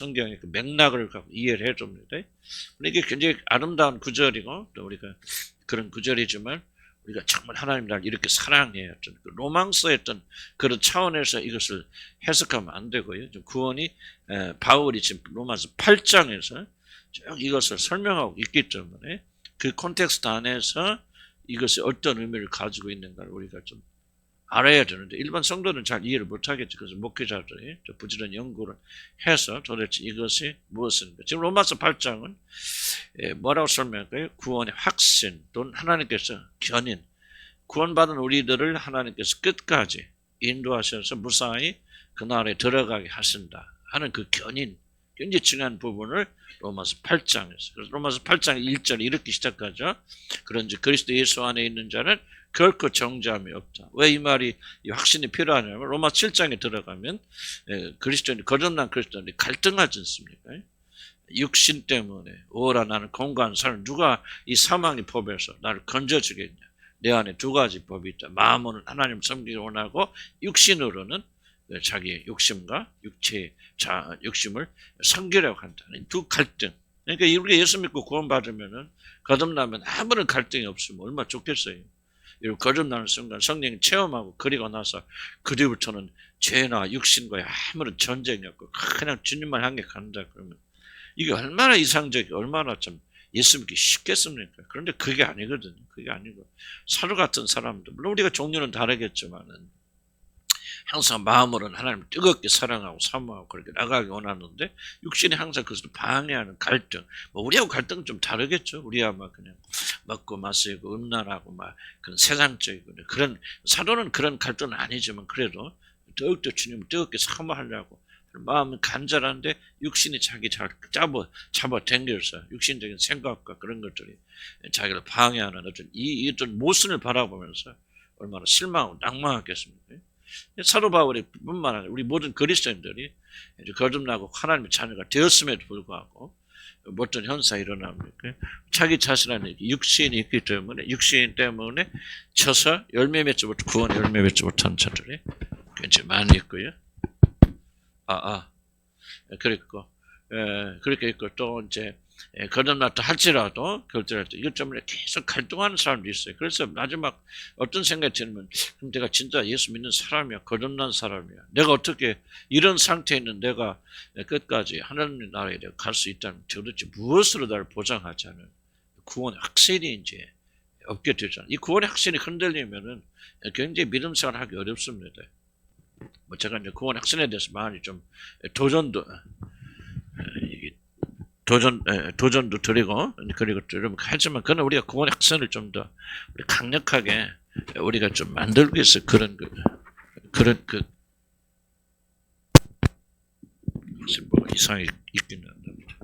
성경의 그 맥락을 갖고 이해를 해줍니다. 이게 굉장히 아름다운 구절이고 또 우리가 그런 구절이지만 우리가 정말 하나님 나라를 이렇게 사랑해야 그 로망스의 어떤 그런 차원에서 이것을 해석하면 안 되고요. 구원이 바울이 지금 로마서 8장에서 쭉 이것을 설명하고 있기 때문에 그 콘텍스트 안에서 이것이 어떤 의미를 가지고 있는가를 우리가 좀 알아야 되는데 일반 성도는 잘 이해를 못하겠죠. 그래서 목회자들이 부지런히 연구를 해서 도대체 이것이 무엇인가. 지금 로마서 8장은 뭐라고 설명할까요? 구원의 확신 또는 하나님께서 견인, 구원받은 우리들을 하나님께서 끝까지 인도하셔서 무사히 그 나라에 들어가게 하신다 하는 그 견인, 굉장히 중요한 부분을 로마서 8장에서, 그래서 로마서 8장 1절에 이렇게 시작하죠. 그런지 그리스도 예수 안에 있는 자는 결코 정죄함이 없다. 왜 이 말이 이 확신이 필요하냐면 로마 7장에 들어가면 그리스도인이 거듭난 그리스도인이 갈등하지 않습니까? 육신 때문에 오라 나는 공고한 사람, 누가 이 사망의 법에서 나를 건져주겠냐. 내 안에 두 가지 법이 있다. 마음으로는 하나님 섬기기 원하고 육신으로는 자기 욕심과 욕심을 섬기려고 한다는 두 갈등. 그러니까 우리가 예수 믿고 구원받으면은 거듭나면 아무런 갈등이 없으면 얼마나 좋겠어요. 이렇게 거듭나는 순간 성령 체험하고 그리고 나서 그 뒤부터는 죄나 육신과의 아무런 전쟁이 없고 그냥 주님만 향해 간다 그러면 이게 얼마나 이상적이고 얼마나 좀 예수 믿기 쉽겠습니까? 그런데 그게 아니거든요. 그게 아니고 사도 같은 사람도 물론 우리가 종류는 다르겠지만은 항상 마음으로는 하나님을 뜨겁게 사랑하고 사모하고 그렇게 나가기 원하는데 육신이 항상 그것을 방해하는 갈등. 뭐 우리하고 갈등은 좀 다르겠죠. 우리야 막 그냥 먹고 마시고 음란하고 막 그런 세상적이고 그런 사도는 그런 갈등은 아니지만 그래도 더욱더 주님을 뜨겁게 사모하려고 마음은 간절한데 육신이 자기 잘 잡아 당겨서 육신적인 생각과 그런 것들이 자기를 방해하는 어떤 모순을 바라보면서 얼마나 실망하고 낭망하겠습니까? 사도 바울이 뿐만 아니라 우리 모든 그리스도인들이 이제 거듭나고 하나님의 자녀가 되었음에도 불구하고 어떤 현상이 일어납니까? 자기 자신 안에 육신이 있기 때문에 육신 때문에 쳐서 열매 맺지 못한 구원 열매 맺지 못한 자들이 굉장히 많이 있고요. 그랬고 그렇게 있고 또 이제 거듭났다 할지라도 이것 때문에 계속 갈등하는 사람도 있어요. 그래서 마지막 어떤 생각이 들면 그럼 내가 진짜 예수 믿는 사람이야, 거듭난 사람이야. 내가 어떻게 이런 상태에 있는 내가 끝까지 하나님 나라에 갈 수 있다면 도대체 무엇으로 나를 보장하자는 구원의 확신이 이제 없게 되잖아요. 이 구원의 확신이 흔들리면은 굉장히 믿음 생활하기 어렵습니다. 뭐 제가 이제 구원 확신에 대해서 많이 좀 도전도 드리고 그리고 좀 하지만 그는 우리가 구원의 확신을 좀 더 강력하게 우리가 좀 만들기 위해서 그런 뭐 이상이 있긴 한답니다.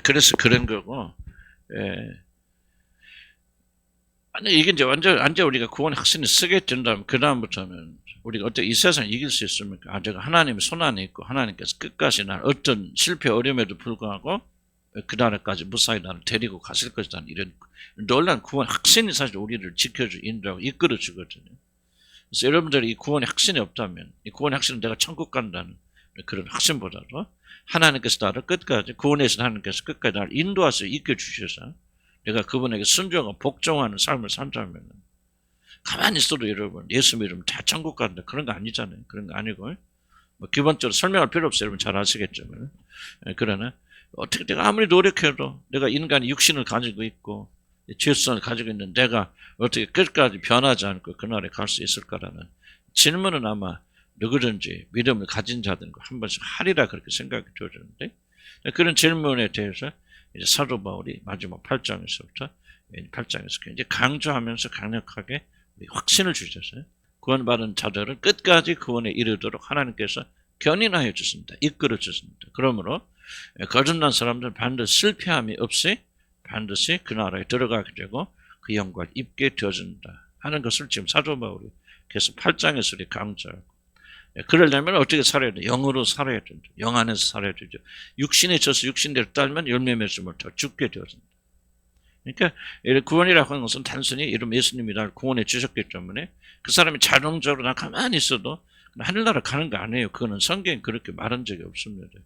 그래서 그런 거고. 아니 이게 이제 완전 우리가 구원 확신을 쓰게 된다면 그 다음부터는 우리가 어떻게 이 세상 이길 수 있습니까? 제가 하나님의 손 안에 있고 하나님께서 끝까지 날 어떤 실패 어려움에도 불구하고 그 나라까지 무사히 나를 데리고 가실 것이라는 이런 놀라운 구원 확신이 사실 우리를 지켜주 인도하고 이끌어 주거든요. 그래서 여러분들이 이 구원의 확신이 없다면 이 구원의 확신은 내가 천국 간다는 그런 확신보다도 하나님께서 나를 끝까지 구원해서 하나님께서 끝까지 나를 인도하셔서 이끌어 주셔서 내가 그분에게 순종하고 복종하는 삶을 산다면 가만히 있어도 여러분 예수 믿으면 다 천국 간다 그런 거 아니잖아요. 그런 거 아니고 뭐 기본적으로 설명할 필요 없어요. 여러분 잘 아시겠지만 그러나 어떻게 내가 아무리 노력해도 내가 인간이 육신을 가지고 있고 죄성을 가지고 있는 내가 어떻게 끝까지 변하지 않고 그날에 갈 수 있을까라는 질문은 아마 누구든지 믿음을 가진 자들은 한 번씩 하리라 그렇게 생각이 들었는데 그런 질문에 대해서 이제 사도 바울이 마지막 8장에서 굉장히 강조하면서 강력하게 확신을 주셨어요. 구원받은 자들을 끝까지 구원에 이르도록 하나님께서 견인하여 주십니다. 이끌어 주십니다. 그러므로 거듭난 사람들은 반드시 실패함이 없이 반드시 그 나라에 들어가게 되고 그 영광을 입게 되어진다 하는 것을 지금 사도 바울이 계속 8장에서 강조하고 그러려면 어떻게 살아야 돼? 영으로 살아야 된다. 영 안에서 살아야 되죠. 육신에 져서 육신대로 따르면 열매 맺지 못하고 죽게 되어진다. 그러니까 구원이라고 하는 것은 단순히 이런 예수님이 나를 구원해 주셨기 때문에 그 사람이 자동적으로 나 가만히 있어도 하늘나라 가는 거 아니에요. 그거는 성경에 그렇게 말한 적이 없습니다.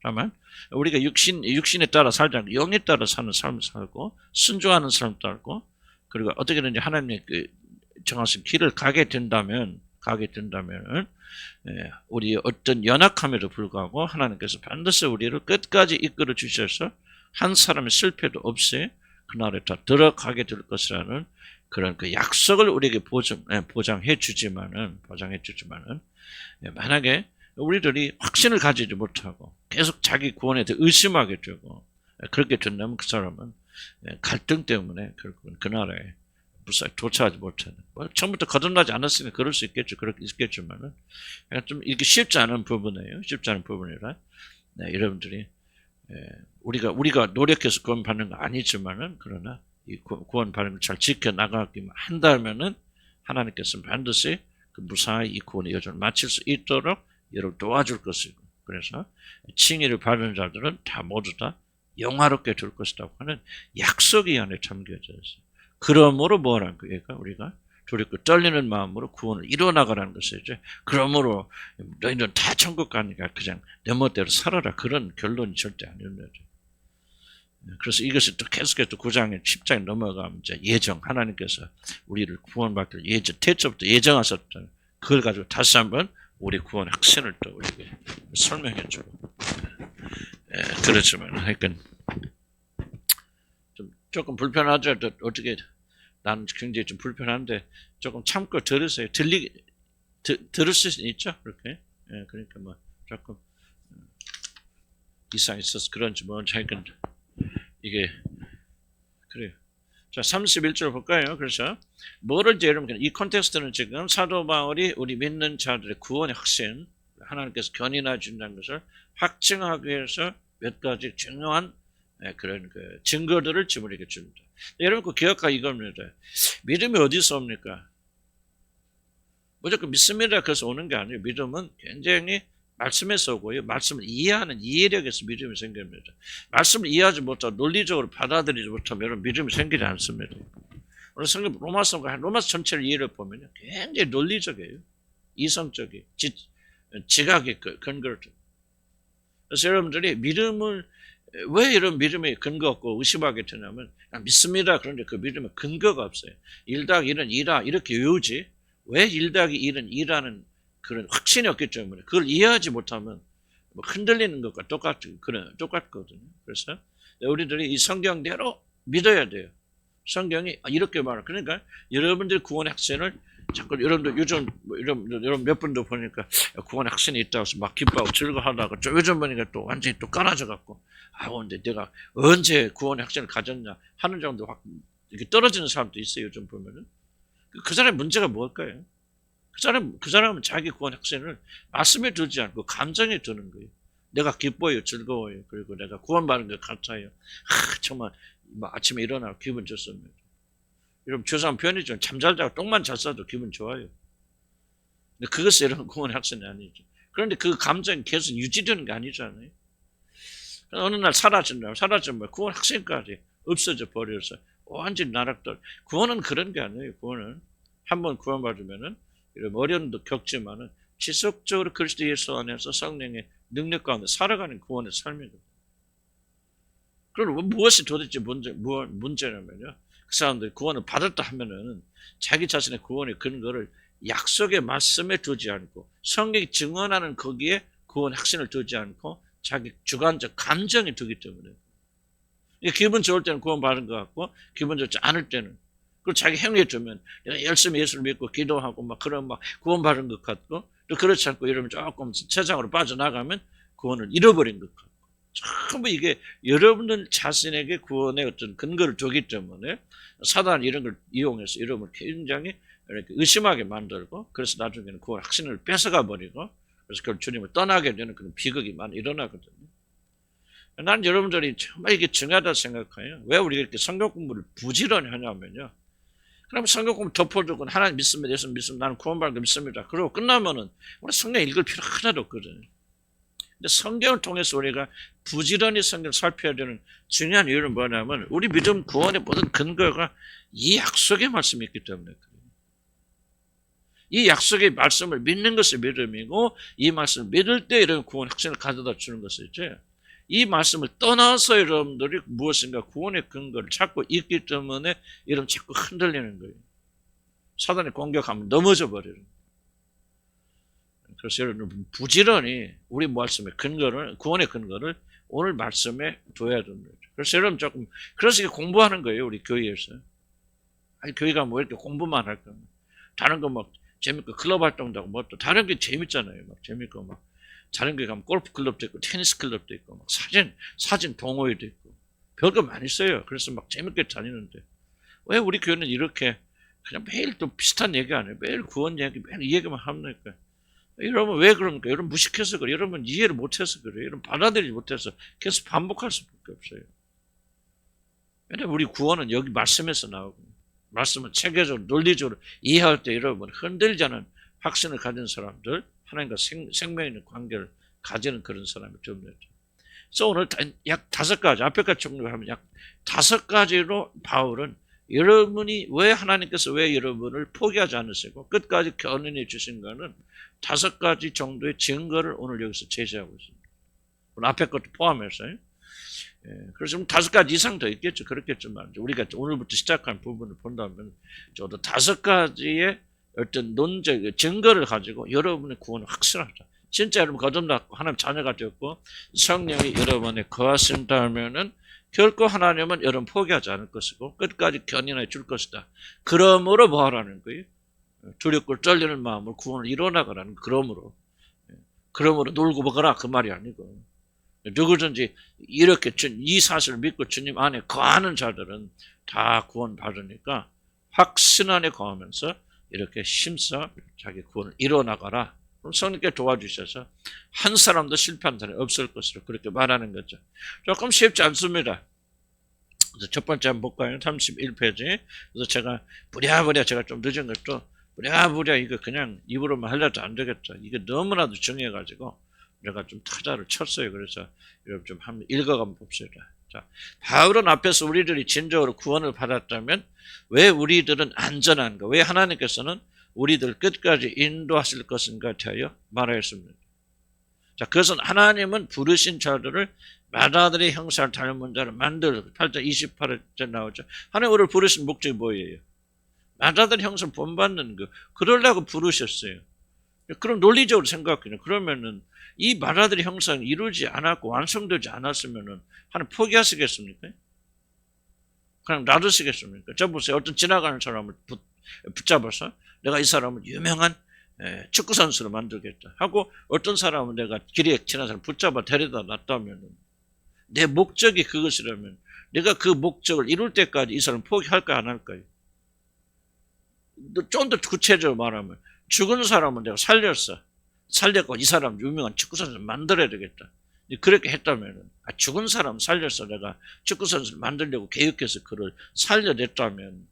다만 우리가 육신에 따라 살지 않고 영에 따라 사는 삶을 살고 순종하는 삶을 살고 그리고 어떻게든지 하나님의 그 정하신 길을 가게 된다면 우리 어떤 연약함에도 불구하고 하나님께서 반드시 우리를 끝까지 이끌어 주셔서 한 사람의 실패도 없이 그날에 다 들어가게 될 것이라는 그런 그 약속을 우리에게 보장해 주지만은 만약에 우리들이 확신을 가지지 못하고 계속 자기 구원에 대해 의심하게 되고 그렇게 된다면 그 사람은 갈등 때문에 결국은 그날에 무사히 도착하지 못하는. 처음부터 거듭나지 않았으니까 그럴 수 있겠죠. 그렇게 있겠지만은 좀 이게 쉽지 않은 부분이에요. 쉽지 않은 부분이라 여러분들이 우리가 노력해서 구원 받는 거 아니지만은 그러나 이 구원 받는 걸 잘 지켜 나가기만 한다면은 하나님께서는 반드시 그 무사히 이 구원의 여정을 마칠 수 있도록 여러분 도와줄 것이고 그래서 칭의를 받은 자들은 다 모두 다 영화롭게 될 것이라고 하는 약속이 안에 담겨져 있어요. 그러므로 뭐라는 거예요? 우리가 두렵고 떨리는 마음으로 구원을 이뤄나가라는 것이죠. 그러므로 너희는 다 천국 가니까 그냥 내 멋대로 살아라. 그런 결론이 절대 아닙니다. 그래서 이것을 또 계속해서 9장에 10장에 넘어가면 이제 예정, 하나님께서 우리를 구원받길 태초부터 예정하셨던 그걸 가지고 다시 한번 우리 구원 확신을 또 우리에게 설명해 주고 그렇지만 하여간 조금 불편하죠. 어떻게 나는 굉장히 좀 불편한데 조금 참고 들으세요. 들을 수 있죠. 그렇게 그러니까 뭐 조금 이상 있어서 그런지 뭐 하여간 이게 그래요. 자 31절 볼까요? 그래서 뭐를 이제 여러분 이 컨텍스트는 지금 사도 바울이 우리 믿는 자들의 구원의 확신 하나님께서 견인해 준다는 것을 확증하기 위해서 몇 가지 중요한 그런 그 증거들을 지금 우리에게 줍니다. 여러분 그 기억하 이겁니다. 믿음이 어디서 옵니까? 무조건 믿습니다. 그래서 오는 게 아니에요. 믿음은 굉장히 말씀에서 오고요. 말씀을 이해하는 이해력에서 믿음이 생깁니다. 말씀을 이해하지 못하고 논리적으로 받아들이지 못하면 여러분 믿음이 생기지 않습니다. 오늘 성경 로마서 전체를 이해를 보면 굉장히 논리적이에요. 이성적이 지각의 근거를. 그래서 여러분들이 믿음을 왜 이런 믿음에 근거 없고 의심하게 되냐면 믿습니다. 그런데 그 믿음에 근거가 없어요. 1+1은 2라 이렇게 외우지 왜 1+1은 2라는 그런 확신이 없기 때문에 그걸 이해하지 못하면 흔들리는 것과 똑같거든요. 그래서 우리들이 이 성경대로 믿어야 돼요. 성경이 이렇게 말해요. 그러니까 여러분들 구원의 확신을 자꾸 여러분들 요즘 여러분 몇 분도 보니까 구원의 확신이 있다고 해서 막 기뻐하고 즐거워하다가 요즘 보니까 또 완전히 또 깔아져 갖고 근데 내가 언제 구원의 확신을 가졌냐 하는 정도 확 이렇게 떨어지는 사람도 있어요. 요즘 보면은 그 사람의 문제가 뭘까요? 그 사람은 자기 구원 확신을 말씀에 두지 않고 감정에 두는 거예요. 내가 기뻐요, 즐거워요. 그리고 내가 구원받은 것 같아요. 정말 아침에 일어나고 기분 좋습니다. 여러분 죄송한 표현이죠. 잠잘 자고 똥만 잘 싸도 기분 좋아요. 근데 그것이 여러분 구원 확신이 아니죠. 그런데 그 감정이 계속 유지되는 게 아니잖아요. 어느 날 사라지면 구원 확신까지 없어져 버려서 완전히 나락돌. 구원은 그런 게 아니에요. 구원은 한번 구원받으면은 어려움도 겪지만은 지속적으로 그리스도 예수 안에서 성령의 능력 가운데 살아가는 구원의 삶이거든요. 그럼 무엇이 도대체 문제냐면요. 그 사람들이 구원을 받았다 하면은 자기 자신의 구원의 근거를 약속의 말씀에 두지 않고 성경이 증언하는 거기에 구원 확신을 두지 않고 자기 주관적 감정에 두기 때문에 기분 좋을 때는 구원 받은 것 같고 기분 좋지 않을 때는 그리고 자기 행위에 두면 내가 열심히 예수를 믿고 기도하고 그런 구원 받은 것 같고 또 그렇지 않고 이러면 조금 세상으로 빠져나가면 구원을 잃어버린 것 같고 전부 이게 여러분들 자신에게 구원의 어떤 근거를 두기 때문에 사단이 이런 걸 이용해서 여러분을 굉장히 이렇게 의심하게 만들고 그래서 나중에는 구원 확신을 뺏어가 버리고 그래서 그걸 주님을 떠나게 되는 그런 비극이 많이 일어나거든요. 난 여러분들이 정말 이게 중요하다고 생각해요. 왜 우리가 이렇게 성경 공부를 부지런히 하냐면요. 그럼 성경 공부 덮어두고 하나님 믿습니다. 예수 믿습니다. 나는 구원받은 거 믿습니다. 그러고 끝나면은 우리 성경 읽을 필요 하나도 없거든요. 근데 성경을 통해서 우리가 부지런히 성경을 살펴야 되는 중요한 이유는 뭐냐면 우리 믿음 구원의 모든 근거가 이 약속의 말씀이 있기 때문에 그래요. 이 약속의 말씀을 믿는 것이 믿음이고 이 말씀을 믿을 때 이런 구원 확신을 가져다 주는 것이죠. 이 말씀을 떠나서 여러분들이 무엇인가 구원의 근거를 찾고 있기 때문에 이런 자꾸 흔들리는 거예요. 사단의 공격하면 넘어져 버리는 거예요. 그래서 여러분 부지런히 우리 말씀의 근거를 구원의 근거를 오늘 말씀에 둬야 됩니다. 그래서 여러분 조금 그래서 공부하는 거예요. 우리 교회에서. 아니 교회 가면 왜 이렇게 공부만 할까? 다른 거 막 재밌고 클럽 활동도 하고 뭐 또 다른 게 재밌잖아요. 막 재밌고 막 다른 게 가면 골프 클럽도 있고 테니스 클럽도 있고 막 사진 동호회도 있고 별거 많이 써요. 그래서 막 재밌게 다니는데 왜 우리 교회는 이렇게 그냥 매일 또 비슷한 얘기 안 해요. 매일 구원 얘기 매일 이 얘기만 합니까? 여러분 왜 그런가? 여러분 무식해서 그래. 여러분 이해를 못해서 그래. 여러분 받아들이지 못해서 계속 반복할 수밖에 없어요. 왜냐면 우리 구원은 여기 말씀에서 나오고 말씀은 체계적으로 논리적으로 이해할 때 여러분 흔들지 않은 확신을 가진 사람들 하나님과 생명 있는 관계를 가지는 그런 사람이 됩니다. 그래서 오늘 약 5가지 앞에까지 정리하면 약 5가지로 바울은 여러분이 왜 하나님께서 왜 여러분을 포기하지 않으시고 끝까지 견인해 주신가는 5가지 정도의 증거를 오늘 여기서 제시하고 있습니다. 오늘 앞에 것도 포함해서요. 그래서 좀 5가지 이상 더 있겠죠. 그렇겠지만 우리가 오늘부터 시작한 부분을 본다면 저도 5가지의 어떤 논적 증거를 가지고 여러분의 구원을 확실하자. 진짜 여러분 거듭났고 하나님 자녀가 되었고 성령이 여러분에 거하신다면은 결코 하나님은 여러분 포기하지 않을 것이고 끝까지 견인해 줄 것이다. 그러므로 뭐 하라는 거예요? 두렵고 떨리는 마음으로 구원을 이뤄나가라는 그러므로 놀고 먹어라 그 말이 아니고 누구든지 이렇게 이 사실을 믿고 주님 안에 거하는 자들은 다 구원 받으니까 확신 안에 거하면서 이렇게 힘써 자기 구원을 이뤄나가라. 그럼 성령께 도와주셔서 한 사람도 실패한 사람이 없을 것으로 그렇게 말하는 거죠. 조금 쉽지 않습니다. 그래서 첫 번째 한번 볼까요? 31페이지. 그래서 제가 부랴부랴 제가 좀 늦은 것도 부랴부랴 이거 그냥 입으로만 하려도 안 되겠다. 이게 너무나도 정해가지고 내가 좀 타자를 쳤어요. 그래서 여러분 좀 한번 읽어가면 봅시다. 자, 바울은 앞에서 우리들이 진정으로 구원을 받았다면 왜 우리들은 안전한가? 왜 하나님께서는 우리들 끝까지 인도하실 것인가 하여 말하였습니다. 자, 그것은 하나님은 부르신 자들을 마다들의 형상을 닮은 자를 만들 8장 28절 나오죠. 하나님 우리를 부르신 목적이 뭐예요? 마다들의 형상을 본받는 거. 그러려고 부르셨어요. 그럼 논리적으로 생각해요. 그러면은 이 마다들의 형상이 이루어지지 않았고 완성되지 않았으면은 하나님 포기하시겠습니까? 그냥 놔두시겠습니까? 저 보세요. 어떤 지나가는 사람을 붙잡아서 내가 이 사람을 유명한 축구 선수로 만들겠다 하고 어떤 사람은 내가 길에 지나는 사람 붙잡아 데려다 놨다면 내 목적이 그것이라면 내가 그 목적을 이룰 때까지 이 사람 포기할까 안 할까요? 좀 더 구체적으로 말하면 죽은 사람은 내가 살렸고 이 사람 유명한 축구 선수를 만들어야 되겠다. 그렇게 했다면 죽은 사람 살려서 내가 축구 선수를 만들려고 계획해서 그를 살려냈다면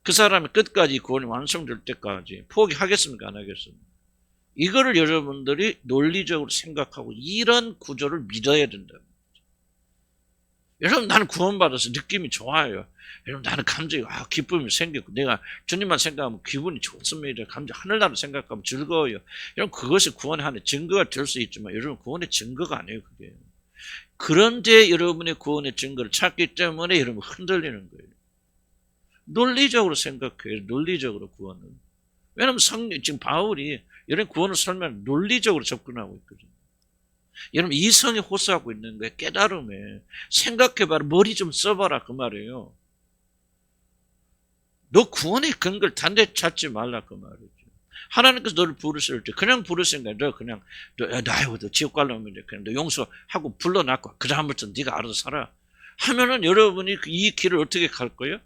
그 사람이 끝까지 구원이 완성될 때까지 포기하겠습니까? 안 하겠습니까? 이거를 여러분들이 논리적으로 생각하고 이런 구조를 믿어야 된다. 여러분 나는 구원받아서 느낌이 좋아요. 여러분 나는 감정이 기쁨이 생기고 내가 주님만 생각하면 기분이 좋습니다. 감정 하늘나라 생각하면 즐거워요. 여러분 그것이 구원의 하나의 증거가 될 수 있지만 여러분 구원의 증거가 아니에요. 그게. 그런데 여러분의 구원의 증거를 찾기 때문에 여러분 흔들리는 거예요. 논리적으로 생각해요. 논리적으로 구원은. 왜냐하면 지금 바울이 이런 구원을 설명하면 논리적으로 접근하고 있거든요. 여러분 이성이 호소하고 있는 거예요. 깨달음에. 생각해봐라. 머리 좀 써봐라. 그 말이에요. 너 구원의 근거를 단대 찾지 말라. 그 말이죠. 하나님께서 너를 부르실 때 그냥 부르신 거야. 너 그냥 너 지옥 가려면 그냥 너 용서하고 불러놨고 그 다음부터 네가 알아서 살아. 하면은 여러분이 이 길을 어떻게 갈 거예요?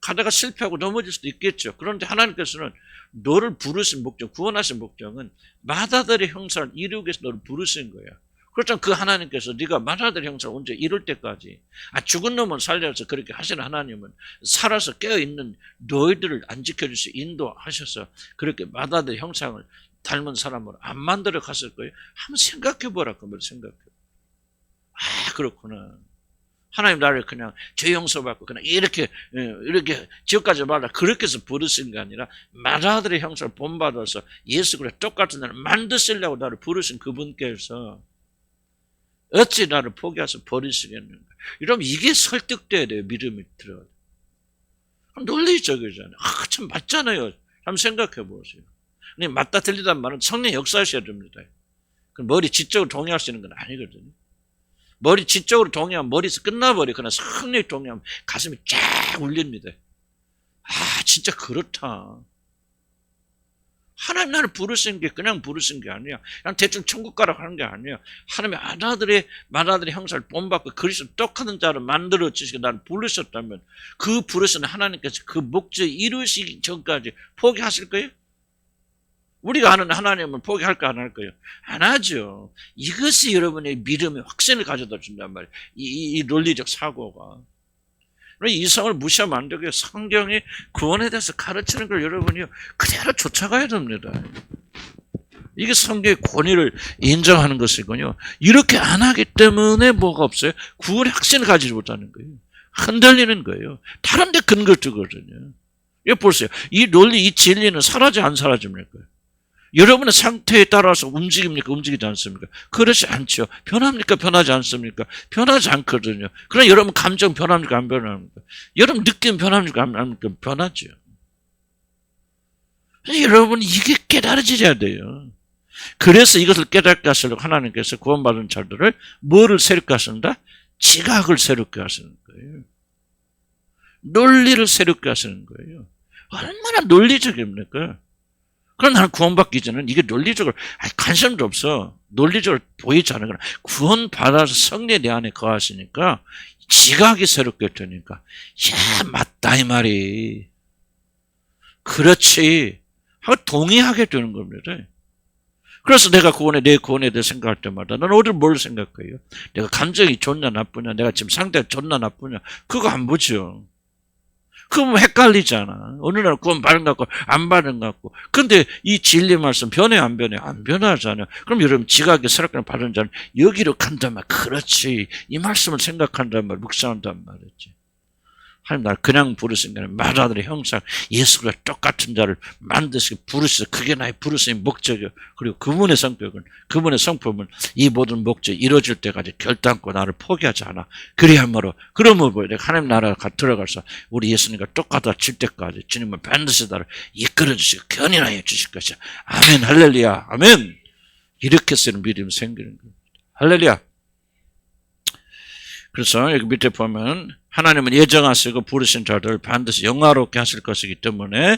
가다가 실패하고 넘어질 수도 있겠죠. 그런데 하나님께서는 너를 부르신 목적, 구원하신 목적은 마다들의 형상을 이루기 위해서 너를 부르신 거야. 그렇다면 그 하나님께서 네가 마다들의 형상을 언제 이룰 때까지 죽은 놈을 살려서 그렇게 하시는 하나님은 살아서 깨어있는 너희들을 안 지켜줄 수 인도하셔서 그렇게 마다들의 형상을 닮은 사람을 안 만들어 갔을 거예요? 한번 생각해 보라. 그 말 생각해. 아, 그렇구나. 하나님 나를 그냥 죄 용서받고 그냥 이렇게 지옥까지 말라 그렇게 해서 부르신 게 아니라 맏아들의 형상을 본받아서 예수 그리스도 똑같은 나를 만드시려고 나를 부르신 그분께서 어찌 나를 포기해서 버리시겠는가. 이러면 이게 설득돼야 돼요. 믿음이 들어요. 논리적이잖아요. 아, 참 맞잖아요. 한번 생각해 보세요. 맞다 틀리단 말은 성령 역사하셔야 됩니다. 머리 지적으로 동의할 수 있는 건 아니거든요. 머리 지적으로 동의하면 머리에서 끝나버려. 그러나 성령이 동의하면 가슴이 쫙 울립니다. 아, 진짜 그렇다. 하나님 나를 부르신 게 그냥 부르신 게 아니야. 그냥 대충 천국 가라고 하는 게 아니야. 하나님의 맏아들의 형상을 본받고 그리스도 똑같은 자를 만들어 주시고 나를 부르셨다면 그 부르신 하나님께서 그 목적 이루시기 전까지 포기하실 거예요? 우리가 아는 하나님은 포기할까 안 할까요? 안 하죠. 이것이 여러분의 믿음의 확신을 가져다 준단 말이에요. 이 논리적 사고가. 이성을 무시하면 안 되고요. 성경이 구원에 대해서 가르치는 걸 여러분이 그대로 쫓아가야 됩니다. 이게 성경의 권위를 인정하는 것이군요. 이렇게 안 하기 때문에 뭐가 없어요? 구원의 확신을 가지지 못하는 거예요. 흔들리는 거예요. 다른 데 근거 두거든요. 이거 보세요. 이 논리, 이 진리는 사라져 안 사라집니까? 여러분의 상태에 따라서 움직입니까? 움직이지 않습니까? 그렇지 않죠. 변합니까? 변하지 않습니까? 변하지 않거든요. 그럼 여러분 감정 변합니까? 안 변합니까? 여러분 느낌 변합니까? 안 변합니까? 변하죠. 여러분 이게 깨달아져야 돼요. 그래서 이것을 깨닫게 하시려고 하나님께서 구원받은 자들을 뭐를 새롭게 하신다? 지각을 새롭게 하시는 거예요. 논리를 새롭게 하시는 거예요. 얼마나 논리적입니까? 그럼 나는 구원받기 전에는 이게 논리적으로 관심도 없어. 논리적으로 보이지 않은 거라. 구원받아서 성령이 내 안에 거하시니까 지각이 새롭게 되니까 야 맞다 이 말이. 그렇지 하고 동의하게 되는 겁니다. 그래서 내가 내 구원에 대해 생각할 때마다 난 어디를 뭘 생각해요? 내가 감정이 좋냐 나쁘냐, 내가 지금 상태가 좋냐 나쁘냐 그거 안 보죠. 그럼 헷갈리잖아. 어느 날 구원 받은 것 같고 안 받은 것 같고. 근데 이 진리 말씀 변해 안 변해? 안 변하잖아요. 그럼 여러분 지각에 새롭게 받은 자는 여기로 간단 말. 그렇지. 이 말씀을 생각한단 말, 묵상한단 말이지. 하나님 날 그냥 부르신 게 아니라 맏아들의 형상 예수가 똑같은 자를 만드시고 부르셔서 그게 나의 부르심의 목적이요. 그리고 그분의 성격은 그분의 성품은 이 모든 목적이 이루어질 때까지 결단코 나를 포기하지 않아. 그리하므로 그러므로 내가 하나님 나라가 들어가서 우리 예수님과 똑같아질 때까지 주님은 반드시 나를 이끌어 주시고 견인하여 주실 것이야. 아멘 할렐루야 아멘. 이렇게 쓰는 믿음이 생기는 겁니다. 할렐루야. 그래서 여기 밑에 보면 하나님은 예정하시고 부르신 자들을 반드시 영화롭게 하실 것이기 때문에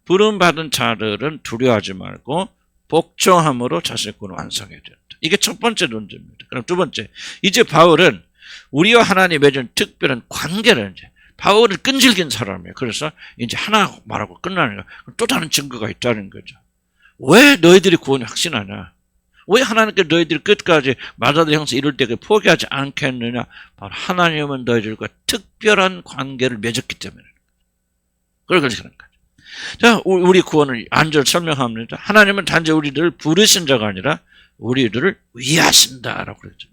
부름받은 자들은 두려워하지 말고 복종함으로 자신의 구원을 완성해야 된다. 이게 첫 번째 논제입니다. 그럼 두 번째, 이제 바울은 우리와 하나님 맺은 특별한 관계를 이제 바울을 끈질긴 사람이에요. 그래서 이제 하나 말하고 끝나는 거예요. 또 다른 증거가 있다는 거죠. 왜 너희들이 구원을 확신하냐? 왜 하나님께 너희들이 끝까지 맏아들의 형상 이룰 때 포기하지 않겠느냐? 바로 하나님은 너희들과 특별한 관계를 맺었기 때문에. 그렇게 그런 거죠. 자, 우리 구원을 안절 설명합니다. 하나님은 단지 우리들을 부르신 자가 아니라 우리들을 위하신다라고 그랬죠.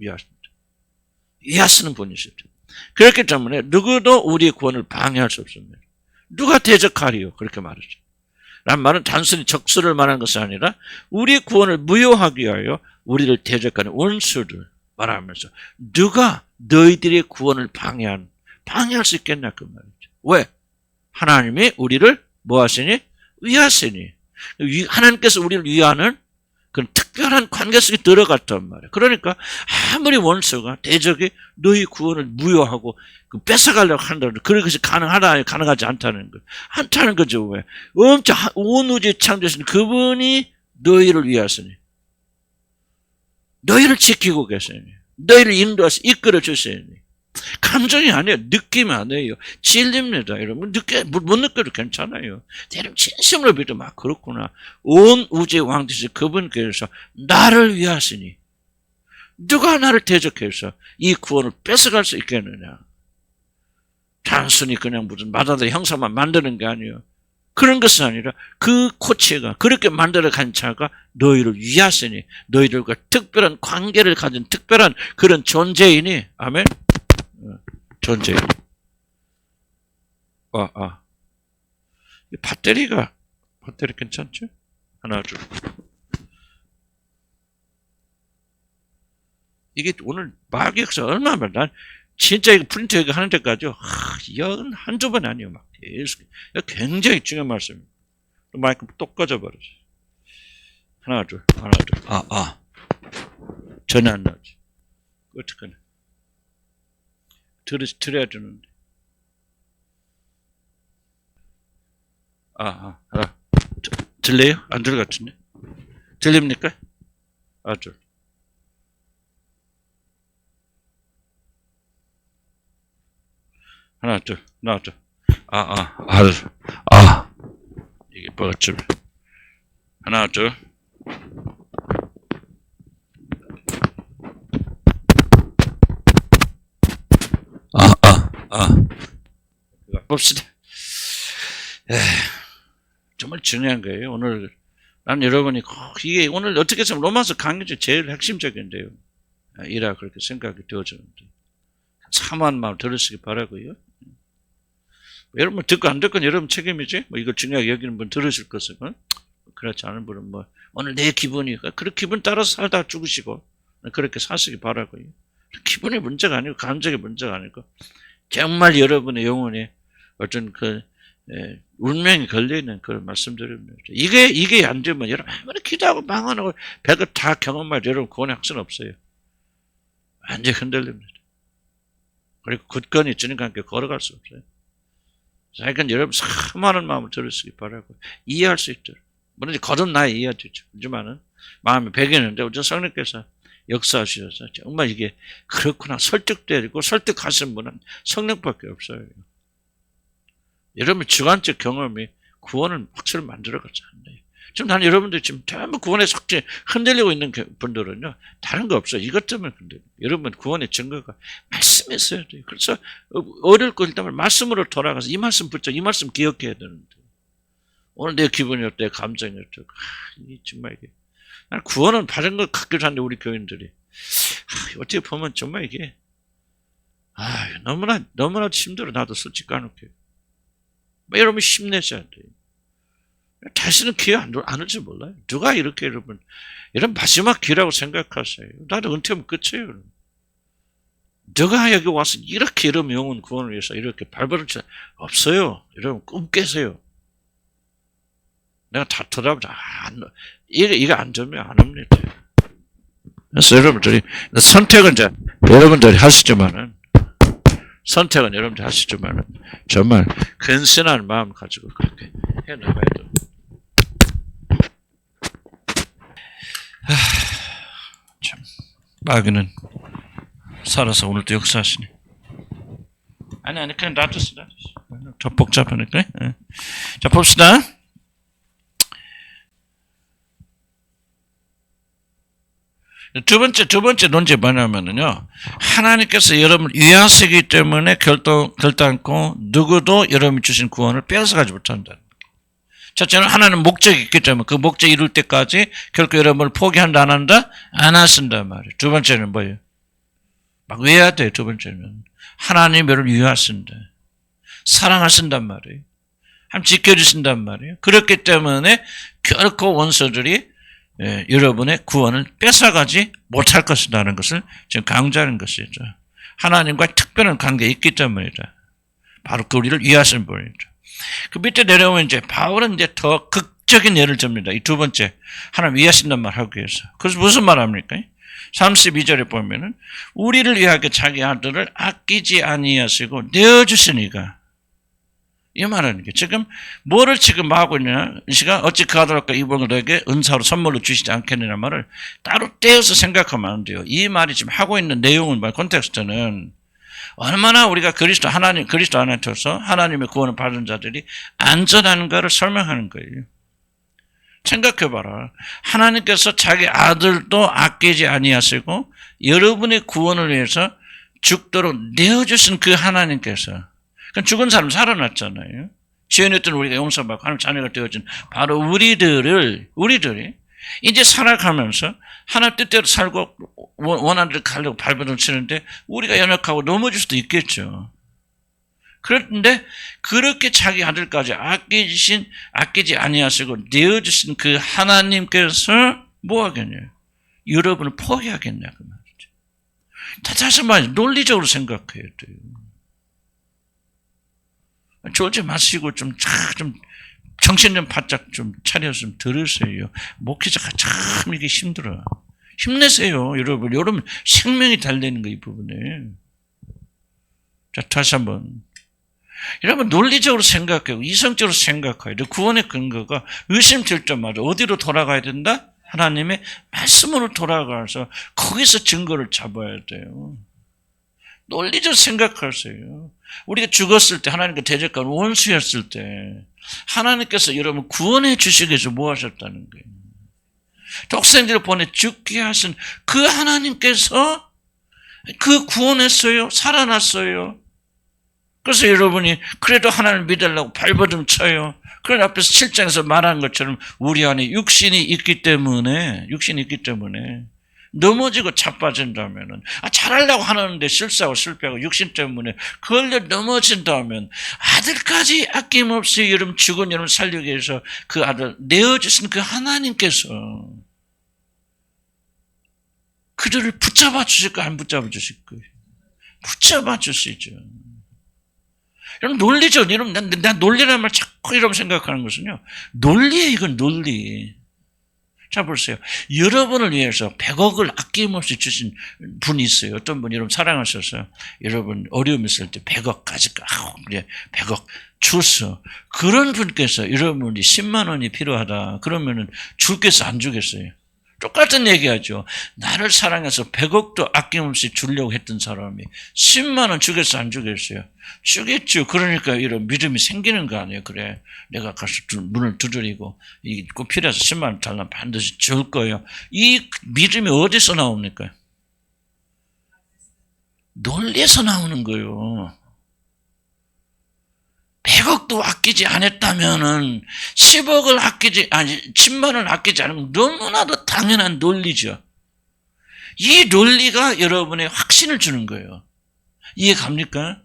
위하시는 분이시죠. 그렇기 때문에 누구도 우리의 구원을 방해할 수 없습니다. 누가 대적하리요? 그렇게 말하죠. 란 말은 단순히 적수를 말하는 것이 아니라 우리의 구원을 무효하기 위하여 우리를 대적하는 원수를 말하면서 누가 너희들의 구원을 방해할 수 있겠냐 그 말이죠. 왜? 하나님이 우리를 뭐 하시니? 위하시니. 하나님께서 우리를 위하는 그런 특별한 관계 속에 들어갔단 말이에요. 그러니까 아무리 원수가 대적이 너희 구원을 무효하고 뺏어가려고 한다는 그것이 가능하다 가능하지 않다는 거 않다는 거죠. 왜? 엄청 온 우주에 창조하신 그분이 너희를 위하시니 너희를 지키고 계시니 너희를 인도하시 이끌어 주시니 감정이 아니에요. 느낌이 아니에요. 진리입니다. 여러분 못 느껴도 괜찮아요. 대략 진심으로 믿으면 그렇구나. 온 우주의 왕 되신 그분께서 나를 위하시니 누가 나를 대적해서 이 구원을 뺏어갈 수 있겠느냐. 단순히 그냥 무슨 맏아들의 형상만 만드는 게 아니에요. 그런 것은 아니라 그 코치가 그렇게 만들어간 자가 너희를 위하시니 너희들과 특별한 관계를 가진 특별한 그런 존재이니 아멘. 존재. 배터리 괜찮죠? 하나 둘. 이게 오늘 마격서 얼마나 난 진짜 이거 프린트 이거 하는 데까지 한두 번 아니에요. 막 계속. 굉장히 중요한 말씀입니다. 마이크 똑 꺼져버렸어. 하나, 둘. 전혀 안 나오지. 어떡하나. 들어야 되는데. 하나. 들려요? 안 들어갔는데? 들립니까? 둘. 하나, 둘. 이게 뭐였지? 하나, 둘. 봅시다. 정말 중요한 거예요. 오늘, 난 여러분이 이게 오늘 어떻게 해서 로마서 강의 중 제일 핵심적인데요. 이라 그렇게 생각이 되어지는데. 사모한 마음 들으시기 바라고요. 여러분 듣고 안 듣건 여러분 책임이지. 뭐 이걸 중요하게 여기는 분 들으실 것은 그렇지 않은 분은 뭐 오늘 내 기분이 그 기분 따라서 살다 죽으시고 그렇게 사시기 바라고요. 기분이 문제가 아니고 감정의 문제가 아니고 정말 여러분의 영혼에 어떤 운명이 걸려있는 그런 말씀드립니다. 이게 안 되면 여러분 아무리 기도하고 망하고 배가 다 경험할 여러분 구원의 확신 없어요. 완전히 흔들립니다. 그리고 굳건히 주님과 함께 걸어갈 수 없어요. 그러니까 여러분 사모하는 마음을 들으시기 바라고 이해할 수 있도록. 물론 거듭나야 이해하죠. 하지만은 마음이 배기는데 우리 성령께서 역사하셔서 정말 이게 그렇구나 설득되고 설득하신 분은 성령밖에 없어요. 여러분 주관적 경험이 구원을 확실히 만들어가지 않나요? 지금 난 여러분들 지금 전부 구원의 속죄 흔들리고 있는 분들은요 다른 거 없어요. 이것 때문에 흔들려요. 여러분 구원의 증거가 말씀에 있어야 돼요. 그래서 어려울 거 일단 말씀으로 돌아가서 이 말씀 붙잡고 이 말씀 기억해야 되는데 오늘 내 기분이 어때? 감정이 어때? 이게 정말 이게 난 구원은 받은 것 같기도 한데 우리 교인들이 어떻게 보면 정말 이게 너무나 힘들어. 나도 솔직히 까놓게 여러분 힘내셔야 돼요. 다시는 기회 안 올지 몰라요. 누가 이렇게 여러분 이런 마지막 기회라고 생각하세요. 나도 은퇴하면 끝이에요. 누가 여기 와서 이렇게 여러분 영혼 구원을 위해서 이렇게 발버둥 쳐 없어요. 여러분 꿈 깨세요. 내가 다 터다보자. 이게 안 되면 안 합니다. 그래서 여러분들이 선택은 이제 여러분들이 하시지만은 선택은 여러분들이 하시지만은 정말 근신한 마음 가지고 그렇게 해 나가야 돼요. 참 마귀는 살아서 오늘도 역사하시네. 아니 그냥 놔뒀어. 더 복잡하니까. 자 봅시다. 두 번째 논제 뭐냐면요. 하나님께서 여러분을 위하시기 때문에 결단코 누구도 여러분이 주신 구원을 빼앗아가지 못한다. 첫째는 하나님 목적이 있기 때문에 그 목적 이룰 때까지 결코 여러분을 포기한다 안 한다? 안 하신단 말이에요. 두 번째는 뭐예요? 막 외워야 돼요. 두 번째는 하나님 여러분을 위하신다. 사랑하신단 말이에요. 하나님 지켜주신단 말이에요. 그렇기 때문에 결코 원수들이 여러분의 구원을 뺏어가지 못할 것이라는 것을 지금 강조하는 것이죠. 하나님과 특별한 관계에 있기 때문이다. 바로 그 우리를 위하신 분이죠. 그 밑에 내려오면 이제 바울은 이제 더 극적인 예를 듭니다. 이 두 번째 하나님 위하신단 말 하기 위해서. 그래서 무슨 말 합니까? 32절에 보면은 우리를 위하여 자기 아들을 아끼지 아니하시고 내어주시니가. 이 말은 게 지금 뭐를 지금 하고 있느냐? 이 시간 어찌 그 아들과 이방인에게 은사로 선물로 주시지 않겠느냐 말을 따로 떼어서 생각하면 안 돼요. 이 말이 지금 하고 있는 내용은 콘텍스트는 얼마나 우리가 그리스도 안에 터서 하나님의 구원을 받은 자들이 안전한가를 설명하는 거예요. 생각해봐라. 하나님께서 자기 아들도 아끼지 아니하시고 여러분의 구원을 위해서 죽도록 내어주신 그 하나님께서 죽은 사람 살아났잖아요. 죄인했던 우리가 용서받고 하나님 자녀가 되어진 바로 우리들이 이제 살아가면서 하나님 뜻대로 살고 원하는 대로 가려고 발버둥 치는데 우리가 연약하고 넘어질 수도 있겠죠. 그런데 그렇게 자기 아들까지 아끼지 아니하시고 내어주신 그 하나님께서 뭐 하겠냐요? 여러분을 포기하겠냐 그 말이죠. 다시 말해 논리적으로 생각해야 돼요. 졸지 마시고 좀 정신 좀 바짝 좀 차려서 들으세요. 목회자가 참 이게 힘들어요. 힘내세요, 여러분. 여러분 생명이 달리는 거 이 부분에. 자, 다시 한번. 여러분 논리적으로 생각하고 이성적으로 생각해야 돼. 구원의 근거가 의심될 때마다 어디로 돌아가야 된다? 하나님의 말씀으로 돌아가서 거기서 증거를 잡아야 돼요. 논리적으로 생각하세요. 우리가 죽었을 때 하나님과 대적한 원수였을 때 하나님께서 여러분 구원해 주시기 위해서 뭐 하셨다는 거예요. 독생자를 보내 죽게 하신 그 하나님께서 그 구원했어요. 살아났어요. 그래서 여러분이 그래도 하나님을 믿으려고 발버둥 쳐요. 그런 앞에서 7장에서 말하는 것처럼 우리 안에 육신이 있기 때문에 넘어지고 자빠진다면은 잘하려고 하는데 실수하고 실패하고 육신 때문에 걸려 넘어진다면 아들까지 아낌없이 여러분 죽은 여러분 살리기 위해서 그 아들 내어주신 그 하나님께서 그들을 붙잡아 주실까 안 붙잡아 주실 거예요? 붙잡아 주시죠. 여러분 논리죠. 여러분 난 논리라는 말 자꾸 여러분 생각하는 것은요. 논리예요. 이건 논리. 자 보세요. 여러분을 위해서 100억을 아낌없이 주신 분이 있어요. 어떤 분이 여러분 사랑하셔서 여러분 어려움 있을 때 100억까지 100억 줬어. 그런 분께서 여러분이 10만 원이 필요하다. 그러면은 주겠어 안 주겠어요? 똑같은 얘기하죠. 나를 사랑해서 100억도 아낌없이 주려고 했던 사람이 10만 원 주겠어 안 주겠어요? 주겠죠. 그러니까 이런 믿음이 생기는 거 아니에요. 그래 내가 가서 문을 두드리고 꼭 필요해서 10만 원 달라면 반드시 줄 거예요. 이 믿음이 어디서 나옵니까? 논리에서 나오는 거예요. 100억도 아끼지 않았다면은 10만 원을 아끼지 않으면 너무나도 당연한 논리죠. 이 논리가 여러분의 확신을 주는 거예요. 이해 갑니까?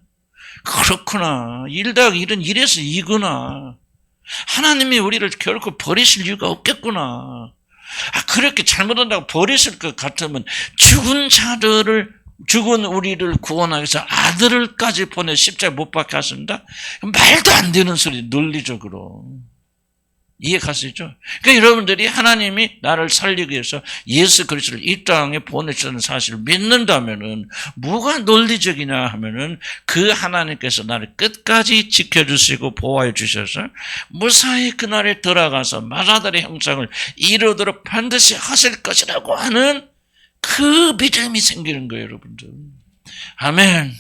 그렇구나. 1 더하기 1은 1에서 2구나. 하나님이 우리를 결코 버리실 이유가 없겠구나. 그렇게 잘못한다고 버리실 것 같으면 죽은 우리를 구원하기 위해서 아들을까지 보내 십자가에 못 박게 하신다? 말도 안 되는 소리, 논리적으로. 이해 가시죠? 그러니까 여러분들이 하나님이 나를 살리기 위해서 예수 그리스도를 이 땅에 보내주는 사실을 믿는다면은 뭐가 논리적이냐 하면은 그 하나님께서 나를 끝까지 지켜주시고 보호해 주셔서 무사히 그날에 들어가서 마라다의 형상을 이루도록 반드시 하실 것이라고 하는 그 믿음이 생기는 거예요, 여러분들. 아멘.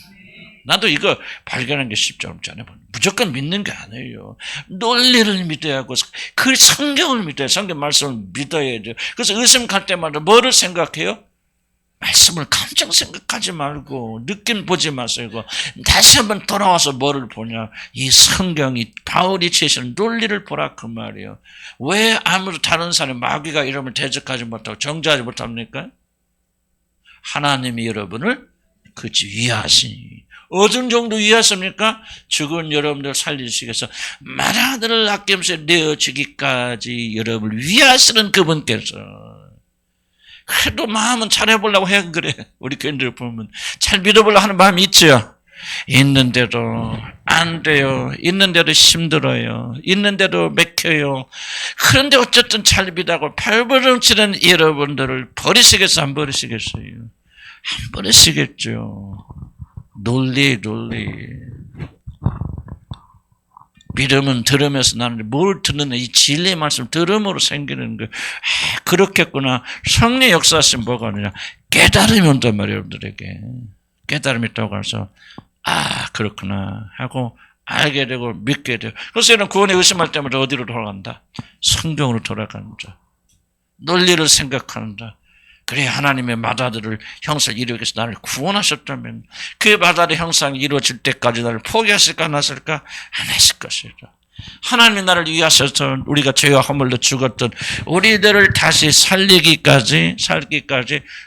나도 이거 발견한 게 쉽지 않잖아요. 무조건 믿는 게 아니에요. 논리를 믿어야 하고 그 성경을 믿어야, 성경 말씀을 믿어야 돼요. 그래서 의심 갈 때마다 뭐를 생각해요? 말씀을 감정 생각하지 말고 느낌 보지 마세요. 다시 한번 돌아와서 뭐를 보냐? 이 성경이 바울이 제시한 논리를 보라 그 말이에요. 왜 아무도 다른 사람이 마귀가 이름을 대적하지 못하고 정죄하지 못합니까? 하나님이 여러분을 그치 위하시니. 어느 정도 위하십니까? 죽은 여러분들 살리시기 위해서 마라들을 아낌없이 내어주기까지 여러분을 위하시는 그분께서. 그래도 마음은 잘해보려고 해. 그래. 우리 교인들 보면 잘 믿어보려고 하는 마음이 있죠. 있는데도 안 돼요. 있는데도 힘들어요. 있는데도 맥혀요. 그런데 어쨌든 잘 믿다고 발버둥 치는 여러분들을 버리시겠어요? 안 버리시겠어요? 안 버리시겠죠. 논리. 믿음은 들으면서 나는 뭘 듣느냐, 이 진리의 말씀 들음으로 생기는 거예요. 그렇겠구나. 성령 역사하시면 뭐가 오느냐. 깨달음이 온단 말이에요, 여러분들에게. 깨달음이 있다고 해서 그렇구나 하고 알게 되고 믿게 되고. 그래서 이런 구원에 의심할 때마다 어디로 돌아간다? 성경으로 돌아간다. 논리를 생각한다. 그래 하나님의 마다들을 형상을 이루기 위해서 나를 구원하셨다면 그 마다의 형상이 이루어질 때까지 나를 포기하실까 안 하실까? 안 하실 것이다. 하나님이 나를 위하셔서 우리가 죄와 허물로 죽었던 우리들을 다시 살기까지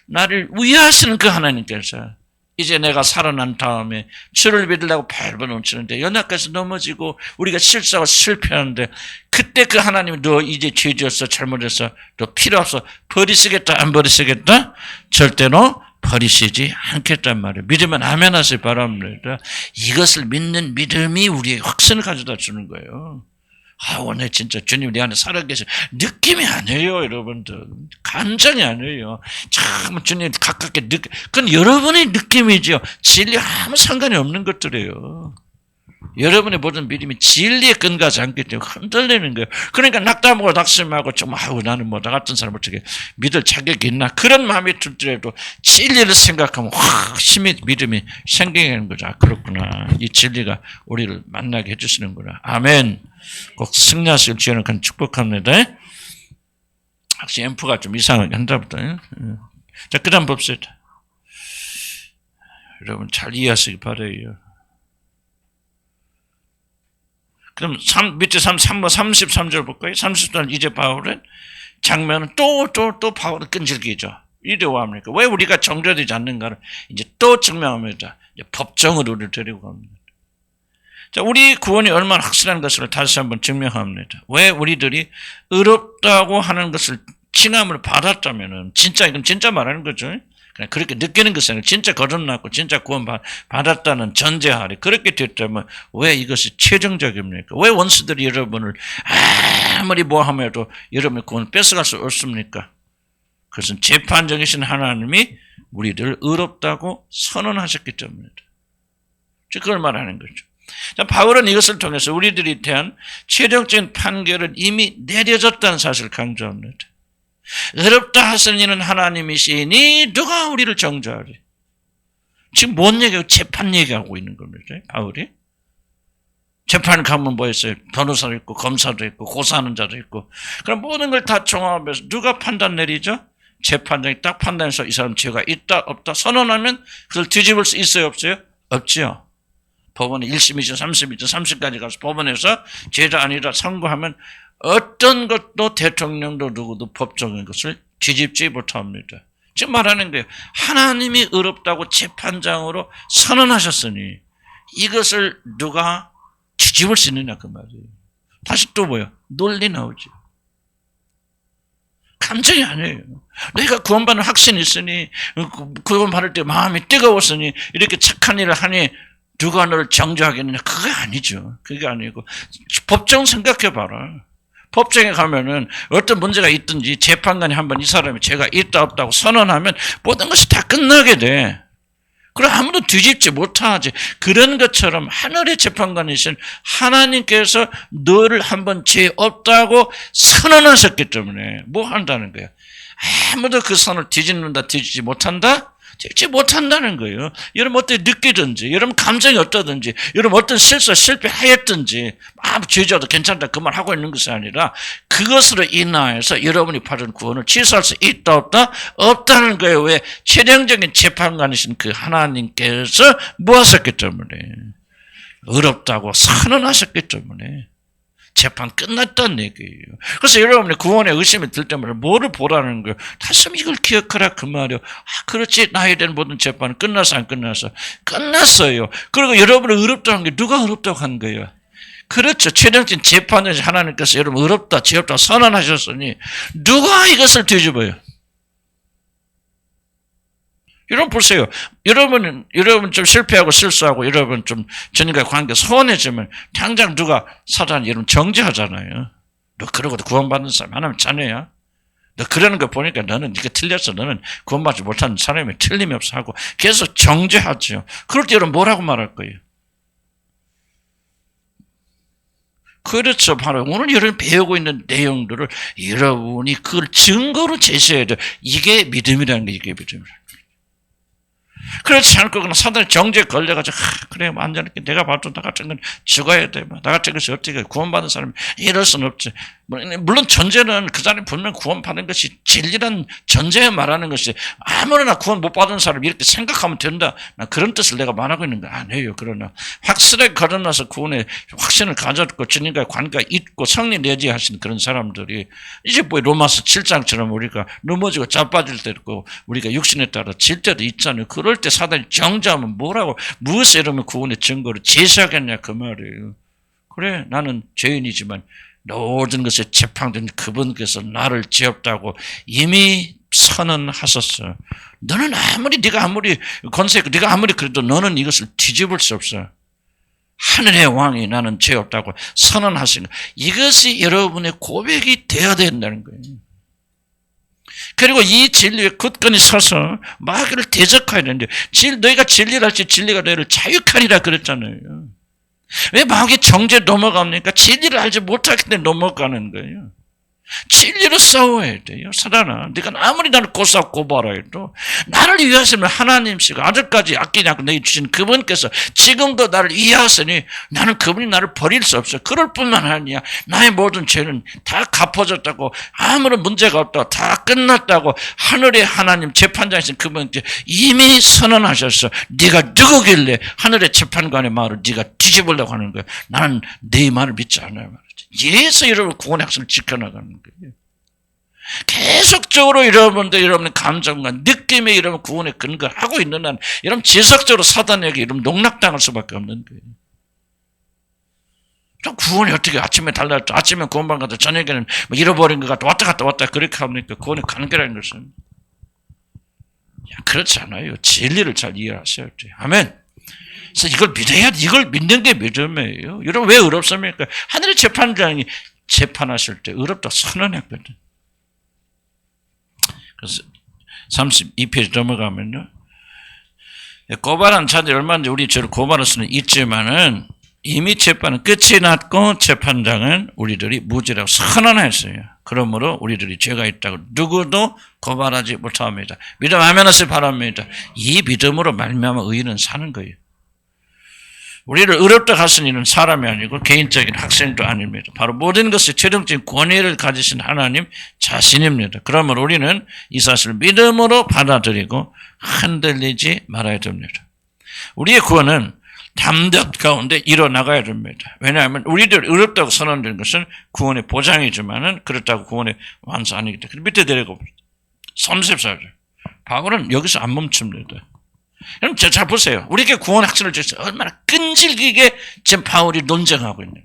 나를 위하시는 그 하나님께서 이제 내가 살아난 다음에 주를 믿으려고 발버 넘치는데 연약해서 넘어지고 우리가 실수하고 실패하는데 그때 그 하나님이 너 이제 죄지었어 잘못했어 너 필요 없어 버리시겠다 안 버리시겠다? 절대로 버리시지 않겠단 말이에요. 믿으면 아멘 하시기 바랍니다. 이것을 믿는 믿음이 우리의 확신을 가져다 주는 거예요. 오늘 진짜 주님 내 안에 살아계신 느낌이 아니에요, 여러분들. 감정이 아니에요. 참 주님 가깝게 그건 여러분의 느낌이죠. 진리와 아무 상관이 없는 것들이에요. 여러분의 모든 믿음이 진리에 근거하지 않기 때문에 흔들리는 거예요. 그러니까 낙담하고 낙심하고 좀 나는 뭐 나 같은 사람 어떻게 믿을 자격이 있나 그런 마음이 들더라도 진리를 생각하면 확 힘이 믿음이 생기는 거죠. 그렇구나. 이 진리가 우리를 만나게 해주시는구나. 아멘. 꼭 승리하시길 주여는 큰 축복합니다. 혹시 앰프가 좀 이상하게 한다부터. 자, 그 다음 봅시다. 여러분 잘 이해하시기 바라요. 그럼 밑에 33절 볼까요? 33절 이제 바울은 장면은 또 바울은 끈질기죠. 이래와 합니까? 왜 우리가 정죄되지 않는가를 이제 또 증명합니다. 이제 법정으로 우리를 데리고 갑니다. 자, 우리 구원이 얼마나 확실한 것을 다시 한번 증명합니다. 왜 우리들이 의롭다고 하는 것을 칭함을 받았다면은 진짜 이건 진짜 말하는 거죠. 그냥 그렇게 느끼는 것이 아니라 진짜 거듭났고 진짜 구원 받았다는 전제하에 그렇게 됐다면 왜 이것이 최종적입니까? 왜 원수들이 여러분을 아무리 뭐하며도 여러분의 구원을 뺏어갈 수 없습니까? 그것은 재판장이신 하나님이 우리를 의롭다고 선언하셨기 때문이다. 그걸 말하는 거죠. 자, 바울은 이것을 통해서 우리들에 대한 최종적인 판결은 이미 내려졌다는 사실을 강조합니다. 의롭다 하시는 이는 하나님이시니 누가 우리를 정죄하리? 지금 뭔 얘기하고 재판 얘기하고 있는 겁니다. 바울이. 재판 가면 뭐 있어요? 변호사도 있고 검사도 있고 고사하는 자도 있고 그럼 모든 걸 다 종합해서 누가 판단 내리죠? 재판장이 딱 판단해서 이 사람 죄가 있다 없다 선언하면 그걸 뒤집을 수 있어요 없어요? 없지요. 법원에 1심, 2심, 3심, 2심, 3심까지 가서 법원에서 죄다 아니다 선고하면 어떤 것도 대통령도 누구도 법적인 것을 뒤집지 못합니다. 지금 말하는 거예요. 하나님이 의롭다고 재판장으로 선언하셨으니 이것을 누가 뒤집을 수 있느냐 그 말이에요. 다시 또 뭐예요? 논리 나오죠. 감정이 아니에요. 내가 구원받는 확신이 있으니 구원받을 때 마음이 뜨거웠으니 이렇게 착한 일을 하니 누가 너를 정죄하겠느냐? 그게 아니죠. 그게 아니고 법정 생각해봐라. 법정에 가면은 어떤 문제가 있든지 재판관이 한번 이 사람이 죄가 있다 없다고 선언하면 모든 것이 다 끝나게 돼. 그럼 아무도 뒤집지 못하지. 그런 것처럼 하늘의 재판관이신 하나님께서 너를 한번 죄 없다고 선언하셨기 때문에 뭐 한다는 거야? 아무도 그 선을 뒤집는다 뒤집지 못한다? 뒤집지 못한다는 거예요. 여러분 어떻게 느끼든지 여러분 감정이 어떠든지 여러분 어떤 실패하였든지 죄져도 괜찮다 그 말 하고 있는 것이 아니라 그것으로 인하여서 여러분이 받은 구원을 취소할 수 있다 없다? 없다는 거예요. 왜? 최종적인 재판관이신 그 하나님께서 뭐 하셨기 때문에 의롭다고 선언하셨기 때문에 재판 끝났다는 얘기예요. 그래서 여러분의 구원에 의심이 들 때마다 뭐를 보라는 거예요? 다시 한번 이걸 기억하라 그 말이에요. 그렇지 나에 대한 모든 재판은 끝났어 안 끝났어? 끝났어요. 그리고 여러분을 의롭다고 한 게 누가 의롭다고 한 거예요? 그렇죠. 최종적인 재판은 하나님께서 여러분 의롭다 죄 없다 선언하셨으니 누가 이것을 뒤집어요? 여러분 보세요. 여러분 좀 실패하고 실수하고 여러분 좀 주님과 관계 소원해지면 당장 누가 사단 여러분 정죄하잖아요. 너 그러고도 구원받는 사람 하나님 자녀야. 너 그러는 거 보니까 너는 네가 틀렸어. 너는 구원받지 못하는 사람이 틀림이 없어 하고 계속 정죄하죠. 그럴 때 여러분 뭐라고 말할 거예요? 그렇죠. 바로 오늘 여러분 배우고 있는 내용들을 여러분이 그걸 증거로 제시해야 돼요. 이게 믿음이라는 게 이게 믿음이라는 거예요. 그렇지 않고 그냥 사단의 정죄에 걸려가지고 그래 완전히 내가 봐도 나 같은 건 죽어야 돼. 나 같은 것이 어떻게 구원받은 사람이 이럴 수는 없지. 물론 전제는 그 사람이 분명 구원받은 것이 진리란 전제에 말하는 것이 아무나 구원 못 받은 사람이 이렇게 생각하면 된다. 나 그런 뜻을 내가 말하고 있는 거 아니에요. 그러나 확실하게 걸어놔서 구원의 확신을 가졌고 주님과의 관계가 있고 성리 내지하신 그런 사람들이 이제 뭐 로마서 7장처럼 우리가 넘어지고 자빠질 때도 있고 우리가 육신에 따라 질 때도 있잖아요. 그럴 때 사단이 정죄하면 뭐라고 무엇에 이러면 구원의 증거를 제시하겠냐 그 말이에요. 그래 나는 죄인이지만 모든 것에 재판된 그분께서 나를 지었다고 이미 선언하셨어. 너는 네가 아무리 권세 있고 네가 아무리 그래도 너는 이것을 뒤집을 수 없어. 하늘의 왕이 나는 죄 없다고 선언하신 거. 이것이 여러분의 고백이 되어야 된다는 거예요. 그리고 이 진리에 굳건히 서서 마귀를 대적해야 되는데 너희가 진리를 할지 진리가 너희를 자유하리라 그랬잖아요. 왜 마귀 정죄 넘어갑니까? 진리를 알지 못하기 때문에 넘어가는 거예요. 진리로 싸워야 돼요. 사단아, 네가 아무리 나를 고발하 해도 나를 위하시면 하나님씨가 아직까지 아끼지 않고 내게 주신 그분께서 지금도 나를 위하시니 나는 그분이 나를 버릴 수 없어. 그럴 뿐만 아니야. 나의 모든 죄는 다 갚아졌다고 아무런 문제가 없다고 다 끝났다고 하늘의 하나님 재판장이신 그분께 이미 선언하셨어. 네가 누구길래 하늘의 재판관의 말을 네가 뒤집으려고 하는 거야. 나는 네 말을 믿지 않아요. 예수 여러분 구원의 학생을 지켜나가는 거예요. 계속적으로 여러분의 감정과 느낌에 여러분 구원의 근거를 하고 있는 한 여러분 지속적으로 사단에게 여러분 농락당할 수밖에 없는 거예요. 그럼 구원이 어떻게 아침에 달라졌죠? 아침에 구원받은 것 같아 저녁에는 뭐 잃어버린 것 같아 왔다 갔다 그렇게 합니까? 구원의 관계라는 것은 그렇지 않아요. 진리를 잘 이해하셔야 돼요. 아멘. 그래서 이걸 믿어야 이걸 믿는 게 믿음이에요. 여러분 왜 어렵습니까? 하늘의 재판장이 재판하실 때 어렵다 선언했거든. 그래서 32페이지 넘어가면요. 고발한 자들이 얼마든지 우리 저를 고발할 수는 있지만은 이미 재판은 끝이 났고 재판장은 우리들이 무죄라고 선언했어요. 그러므로 우리들이 죄가 있다고 누구도 고발하지 못합니다. 믿음 아멘하시기 바랍니다. 이 믿음으로 말미암아 의인은 사는 거예요. 우리를 어렵다 하신 이는 사람이 아니고 개인적인 학생도 아닙니다. 바로 모든 것의 최종적인 권위를 가지신 하나님 자신입니다. 그러므로 우리는 이 사실을 믿음으로 받아들이고 흔들리지 말아야 됩니다. 우리의 구원은 담력 가운데 일어나가야 됩니다. 왜냐하면 우리들 어렵다고 선언된 것은 구원의 보장이지만은 그렇다고 구원의 완수 아니기 때문에 밑에 내려가봅니다. 34절. 바울은 여기서 안 멈춥니다. 여러분 잘 보세요. 우리에게 구원 학생을 주셔서 얼마나 끈질기게 지금 바울이 논쟁하고 있는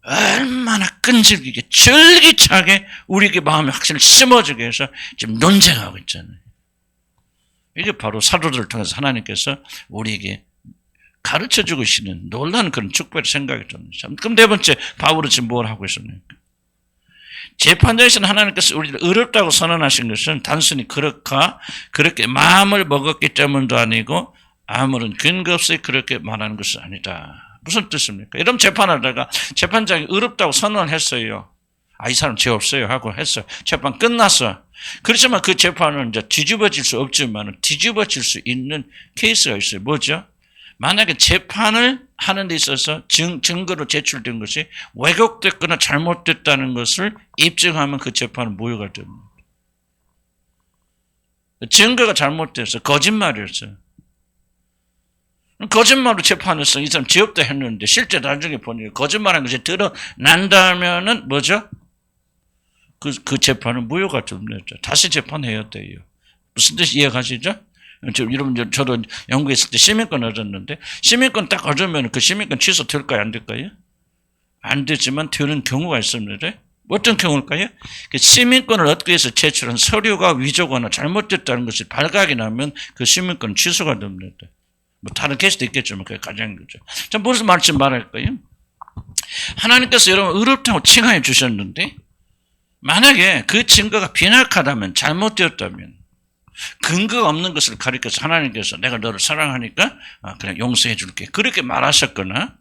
거예요. 얼마나 끈질기게 줄기차게 우리에게 마음의 확신을 심어주기 위해서 지금 논쟁하고 있잖아요. 이게 바로 사도들을 통해서 하나님께서 우리에게 가르쳐주고 계시는 놀라운 그런 축복의 생각이 듭니다. 그럼 네 번째 바울은 지금 뭘 하고 있었습니까? 재판장이신 하나님께서 우리를 어렵다고 선언하신 것은 단순히 그렇게 마음을 먹었기 때문도 아니고 아무런 근거 없이 그렇게 말하는 것은 아니다. 무슨 뜻입니까? 이런 재판하다가 재판장이 어렵다고 선언했어요. 이 사람 죄 없어요 하고 했어요. 재판 끝났어. 그렇지만 그 재판은 이제 뒤집어질 수 없지만 뒤집어질 수 있는 케이스가 있어요. 뭐죠? 만약에 재판을 하는 데 있어서 증거로 제출된 것이 왜곡됐거나 잘못됐다는 것을 입증하면 그 재판은 무효가 됩니다. 증거가 잘못돼서 거짓말이었어요. 거짓말로 재판해서 이 사람 죄 없다 했는데 실제 나중에 보니 거짓말한 것이 드러난다면은 뭐죠? 그 재판은 무효가 됩니다. 다시 재판해야 돼요. 무슨 뜻 이해가시죠? 여러분, 저도 영국에 있을 때 시민권 얻었는데, 시민권 딱 얻으면 그 시민권 취소될까요? 안 될까요? 안 되지만 되는 경우가 있습니다. 어떤 경우일까요? 그 시민권을 얻기 위해서 제출한 서류가 위조거나 잘못됐다는 것이 발각이 나면 그 시민권 취소가 됩니다. 뭐 다른 케이스도 있겠지만 그게 가장 거죠. 자, 무슨 말인지 말할까요? 하나님께서 여러분 어렵다고 칭하여 주셨는데, 만약에 그 증거가 빈약하다면, 잘못되었다면, 근거가 없는 것을 가리켜서 하나님께서 내가 너를 사랑하니까 그냥 용서해 줄게 그렇게 말하셨거나,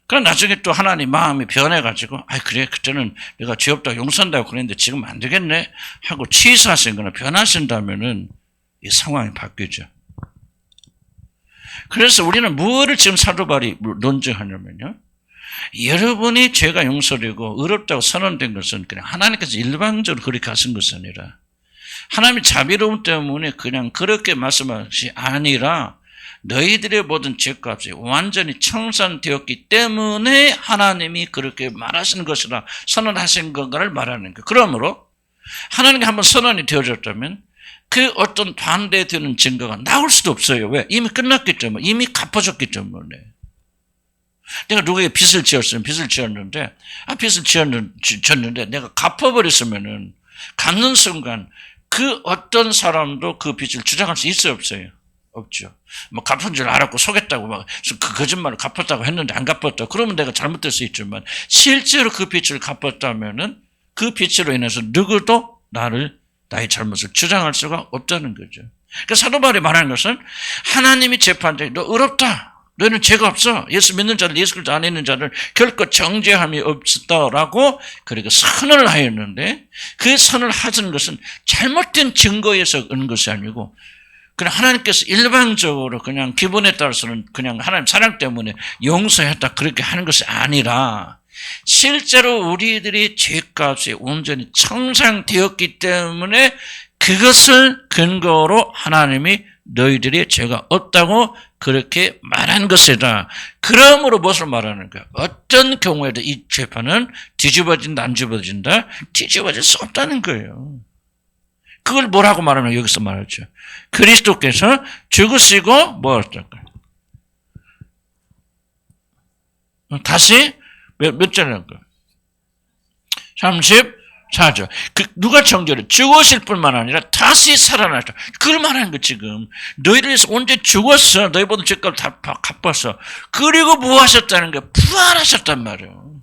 그럼 나중에 또 하나님 마음이 변해가지고 그래 그때는 내가 죄 없다고 용서한다고 그랬는데 지금 안 되겠네 하고 취소하신 거나 변하신다면은 이 상황이 바뀌죠. 그래서 우리는 뭐를 지금 사도 바울이 논증하냐면요. 여러분이 죄가 용서되고 의롭다고 선언된 것은 그냥 하나님께서 일방적으로 그렇게 하신 것이 아니라 하나님의 자비로움 때문에 그냥 그렇게 말씀하신 것이 아니라 너희들의 모든 죄값이 완전히 청산되었기 때문에 하나님이 그렇게 말하시는 것이라 선언하신 건가를 말하는 거예요. 그러므로 하나님께 한번 선언이 되어졌다면 그 어떤 반대되는 증거가 나올 수도 없어요. 왜? 이미 끝났기 때문에. 이미 갚아줬기 때문에. 내가 누구에게 빚을 지었으면 빚을 지었는데 빚을 지었는데 내가 갚아버렸으면은 갚는 순간 그 어떤 사람도 그 빚을 주장할 수 있어요, 없어요? 없죠. 뭐 갚은 줄 알았고 속였다고 막 그 거짓말을 갚았다고 했는데 안 갚았다. 그러면 내가 잘못될 수 있지만 실제로 그 빚을 갚았다면은 그 빚으로 인해서 누구도 나의 잘못을 주장할 수가 없다는 거죠. 그러니까 사도 바울이 말하는 것은 하나님이 재판장에 너 의롭다. 너는 죄가 없어. 예수 믿는 자들, 예수 그리스도 안에 있는 자를 결코 정죄함이 없다라고 그리고 선언을 하였는데 그 선언을 하는 것은 잘못된 증거에서 오는 것이 아니고 그냥 하나님께서 일방적으로 그냥 기본에 따라서는 그냥 하나님 사랑 때문에 용서했다 그렇게 하는 것이 아니라 실제로 우리들이 죄값이 온전히 청산되었기 때문에 그것을 근거로 하나님이 너희들이 죄가 없다고 그렇게 말한 것이다. 그러므로 무엇을 말하는 거야? 어떤 경우에도 이 재판은 뒤집어진다, 안 뒤집어진다? 뒤집어질 수 없다는 거예요. 그걸 뭐라고 말하면 여기서 말하죠. 그리스도께서 죽으시고 뭐 어떨까요? 다시 몇 절이랄까요? 34절. 누가 정죄를 죽으실 뿐만 아니라 다시 살아나셨다. 그걸 말하는 거 지금. 너희를 위해서 언제 죽었어. 너희보다 죄값을 다 갚았어. 그리고 뭐 하셨다는 거야? 부활하셨단 말이에요.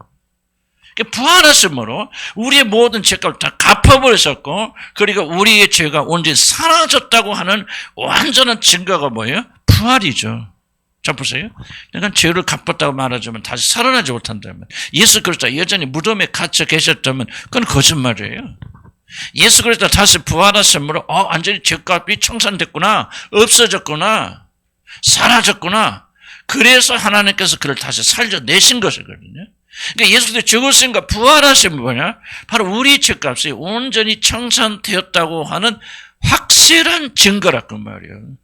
부활하심으로 우리의 모든 죄값을 다 갚아버리셨고 그리고 우리의 죄가 온전히 사라졌다고 하는 완전한 증거가 뭐예요? 부활이죠. 자 보세요. 그러니까 죄를 갚았다고 말하자면 다시 살아나지 못한다면 예수 그리스도 여전히 무덤에 갇혀 계셨다면 그건 거짓말이에요. 예수 그리스도 다시 부활하심으로 완전히 죄값이 청산됐구나, 없어졌구나, 사라졌구나. 그래서 하나님께서 그를 다시 살려내신 것이거든요. 그러니까 예수 그리스도 죽으심과 부활하심이 뭐냐? 바로 우리 죄값이 온전히 청산되었다고 하는 확실한 증거라고 말이에요.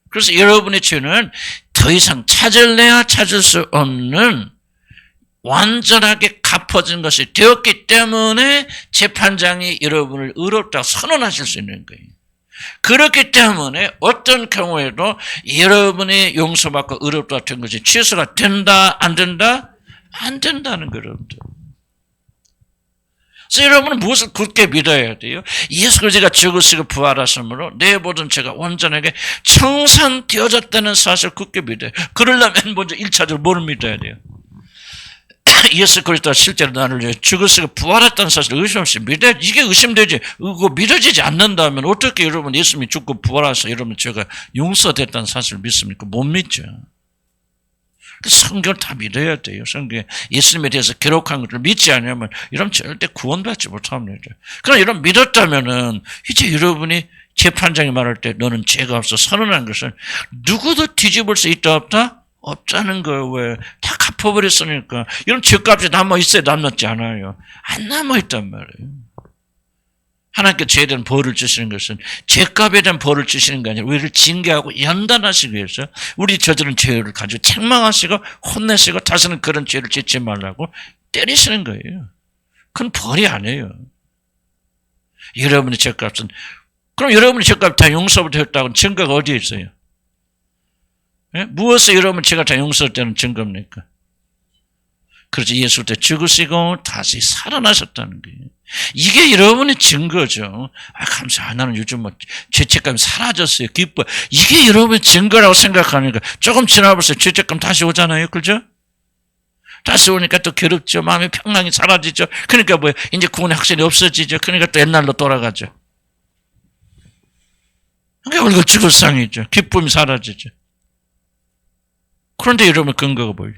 그래서 여러분의 죄는 더 이상 찾을래야 찾을 수 없는 완전하게 갚아진 것이 되었기 때문에 재판장이 여러분을 의롭다고 선언하실 수 있는 거예요. 그렇기 때문에 어떤 경우에도 여러분이 용서받고 의롭다 된 것이 취소가 된다, 안 된다? 안 된다는 거예요. 그래서 여러분은 무엇을 굳게 믿어야 돼요? 예수 그리스도가 죽으시고 부활하심으로 내 모든 죄가 온전하게 청산되어졌다는 사실을 굳게 믿어요. 그러려면 먼저 1차적으로 뭘 믿어야 돼요? 예수 그리스도가 실제로 나를 위해 죽으시고 부활했다는 사실을 의심 없이 믿어야 돼. 이게 의심되지. 그거 믿어지지 않는다면 어떻게 여러분 예수님이 죽고 부활해서 여러분 죄가 용서됐다는 사실을 믿습니까? 못 믿죠. 성경을 다 믿어야 돼요. 성경에 예수님에 대해서 기록한 것을 믿지 않으면 이러면 절대 구원받지 못합니다. 그러나 이런 믿었다면은 이제 여러분이 재판장이 말할 때 너는 죄가 없어 선언한 것은 누구도 뒤집을 수 있다 없다? 없다는 거예요. 왜? 다 갚아버렸으니까. 이런 죄값이 남아있어요? 남았지 않아요? 안 남아있단 말이에요. 하나님께 죄에 대한 벌을 주시는 것은 죄값에 대한 벌을 주시는 게 아니라 우리를 징계하고 연단하시기 위해서 우리 저지른 죄를 가지고 책망하시고 혼내시고 다시는 그런 죄를 짓지 말라고 때리시는 거예요. 그건 벌이 아니에요. 여러분의 죄값은 그럼 여러분의 죄값 다 용서되었다고 증거가 어디에 있어요? 예? 무엇을 여러분 죄가 다 용서되는 증거입니까? 그렇지 예수 때 죽으시고 다시 살아나셨다는 거예요. 이게 여러분의 증거죠. 감사해. 나는 요즘 죄책감이 사라졌어요. 기뻐. 이게 여러분의 증거라고 생각하니까 조금 지나보세요. 죄책감 다시 오잖아요. 그죠? 다시 오니까 또 괴롭죠. 마음의 평강이 사라지죠. 그러니까 뭐예요? 이제 구원의 확신이 없어지죠. 그러니까 또 옛날로 돌아가죠. 그러니까 얼굴 죽을상이죠. 기쁨이 사라지죠. 그런데 여러분 근거가 뭐예요?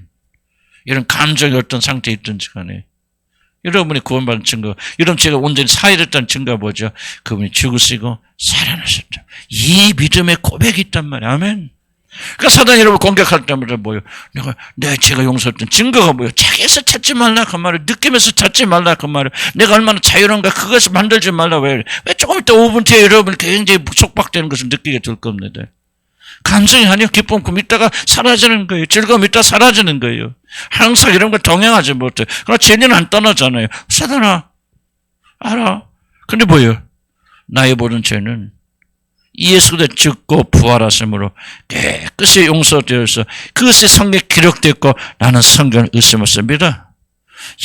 이런 감정이 어떤 상태에 있든지 간에 여러분이 구원받은 증거, 여러분 제가 온전히 사해졌다는 증거가 뭐죠? 그분이 죽으시고 살아나셨죠. 이 믿음의 고백이 있단 말이에요. 아멘. 그러니까 사단이 여러분 공격할 때마다 뭐요? 내가 제가 용서했던 증거가 뭐요? 자기에서 찾지 말라 그 말을, 느낌에서 찾지 말라 그 말을, 내가 얼마나 자유로운가 그것을 만들지 말라. 왜 조금 있다 5분 뒤에 여러분 굉장히 속박되는 것을 느끼게 될 겁니다. 감정이 아니요. 기쁨 그 있다가 사라지는 거예요. 즐거움 있다가 사라지는 거예요. 항상 이런 걸 동행하지 못해. 그러나 죄는 안 떠나잖아요. 사단아 알아. 근데 뭐예요? 나의 모든 죄는 예수 그리스도 죽고 부활하심으로 깨끗이 용서되어서 그것이 성경에 기록되었고 나는 성경을 의심 없습니다.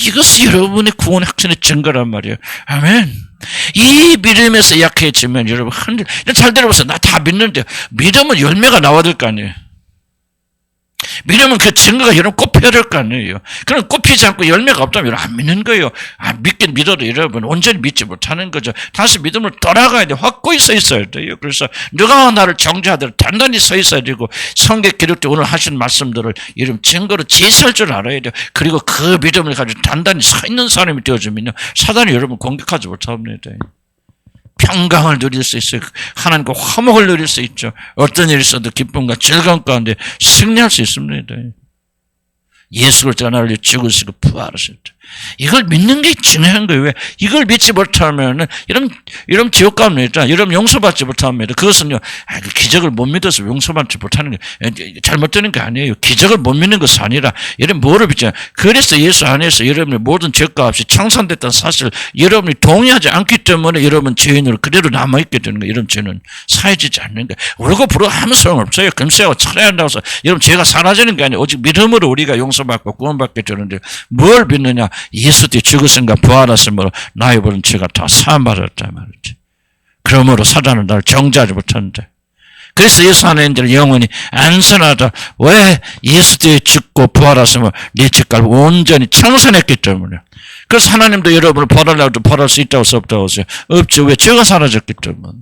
이것이 여러분의 구원의 확신의 증거란 말이에요. 아멘. 이 믿음에서 약해지면 여러분 잘 들어보세요. 나 다 믿는데 믿음은 열매가 나와야 될 거 아니에요. 믿으면 그 증거가 여러분 꽃피어야 될 거 아니에요. 그럼 꽃피지 않고 열매가 없다면 여러분 안 믿는 거예요. 믿긴 믿어도 여러분 온전히 믿지 못하는 거죠. 다시 믿음을 돌아가야 돼요. 확고히 서 있어야 돼요. 그래서 누가 나를 정죄하더라도 단단히 서 있어야 되고 성경 기록대 오늘 하신 말씀들을 여러분 증거로 제시할 줄 알아야 돼요. 그리고 그 믿음을 가지고 단단히 서 있는 사람이 되어주면요. 사단이 여러분 공격하지 못합니다. 평강을 누릴 수 있어요. 하나님과 화목을 누릴 수 있죠. 어떤 일이 있어도 기쁨과 즐거움 가운데 승리할 수 있습니다. 예수 그리스도가 나를 위해 죽으시고 부활하셨죠. 이걸 믿는 게 중요한 거예요. 왜? 이걸 믿지 못하면 이런 지옥 갑니다. 이런 용서받지 못합니다. 그것은요, 그 기적을 못 믿어서 용서받지 못하는 게 잘못되는 게 아니에요. 기적을 못 믿는 것이 아니라 여러분 뭐를 믿잖아요. 그래서 예수 안에서 여러분의 모든 죄가 없이 청산됐다는 사실 여러분이 동의하지 않기 때문에 여러분 죄인으로 그대로 남아있게 되는 거예요. 이런 죄는 사해지지 않는 거예요. 울고 부르고 아무 소용없어요. 금세하고 차려야 한다고 해서 여러분 죄가 사라지는 게 아니에요. 오직 믿음으로 우리가 용서받고 구원받게 되는데 뭘 믿느냐? 예수 뒤에 죽으신가 부활하심으로 나의 모든 죄가 다 사함받았다 말이지. 그러므로 사단은 나를 정죄하지 못한다. 그래서 예수 안에 있는 자는 영원히 안전하다. 왜? 예수 뒤에 죽고 부활하심으로 네 죄값을 온전히 청산했기 때문에. 그래서 하나님도 여러분을 벌하려고 해도 벌할 수 있다고 수 없다고 하세요. 없죠. 왜? 죄가 사라졌기 때문에.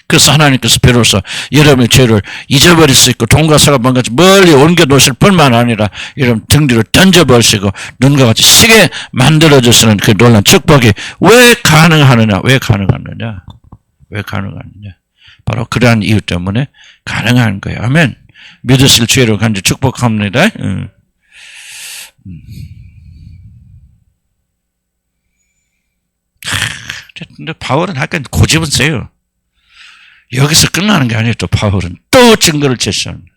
그래서 하나님께서 비로소 여러분의 죄를 잊어버릴 수 있고 돈과 사과만 같이 멀리 옮겨 놓으실 뿐만 아니라 여러분 등 뒤로 던져버리시고 눈과 같이 시게 만들어주시는 그 놀라운 축복이 왜 가능하느냐? 왜 가능하느냐? 왜 가능하느냐? 바로 그러한 이유 때문에 가능한 거예요. 아멘. 믿으실 죄로 간절히 축복합니다. 근데 바울은 약간 고집은 세요. 여기서 끝나는 게 아니에요. 또 바울은 또 증거를 제시합니다.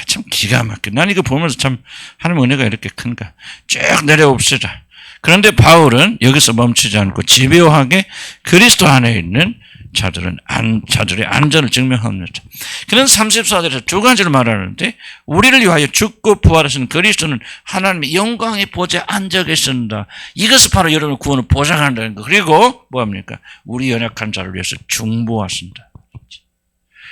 참 기가 막혀. 난 이거 보면서 참 하나님 은혜가 이렇게 큰가. 쭉 내려옵시다. 그런데 바울은 여기서 멈추지 않고 집요하게 그리스도 안에 있는 자들의 안전을 증명합니다. 그는 34절에서 두 가지를 말하는데 우리를 위하여 죽고 부활하신 그리스도는 하나님의 영광의 보좌에 앉아 계신다. 이것을 바로 여러분의 구원을 보장한다는 거. 그리고 뭐합니까? 우리 연약한 자를 위해서 중보하신다.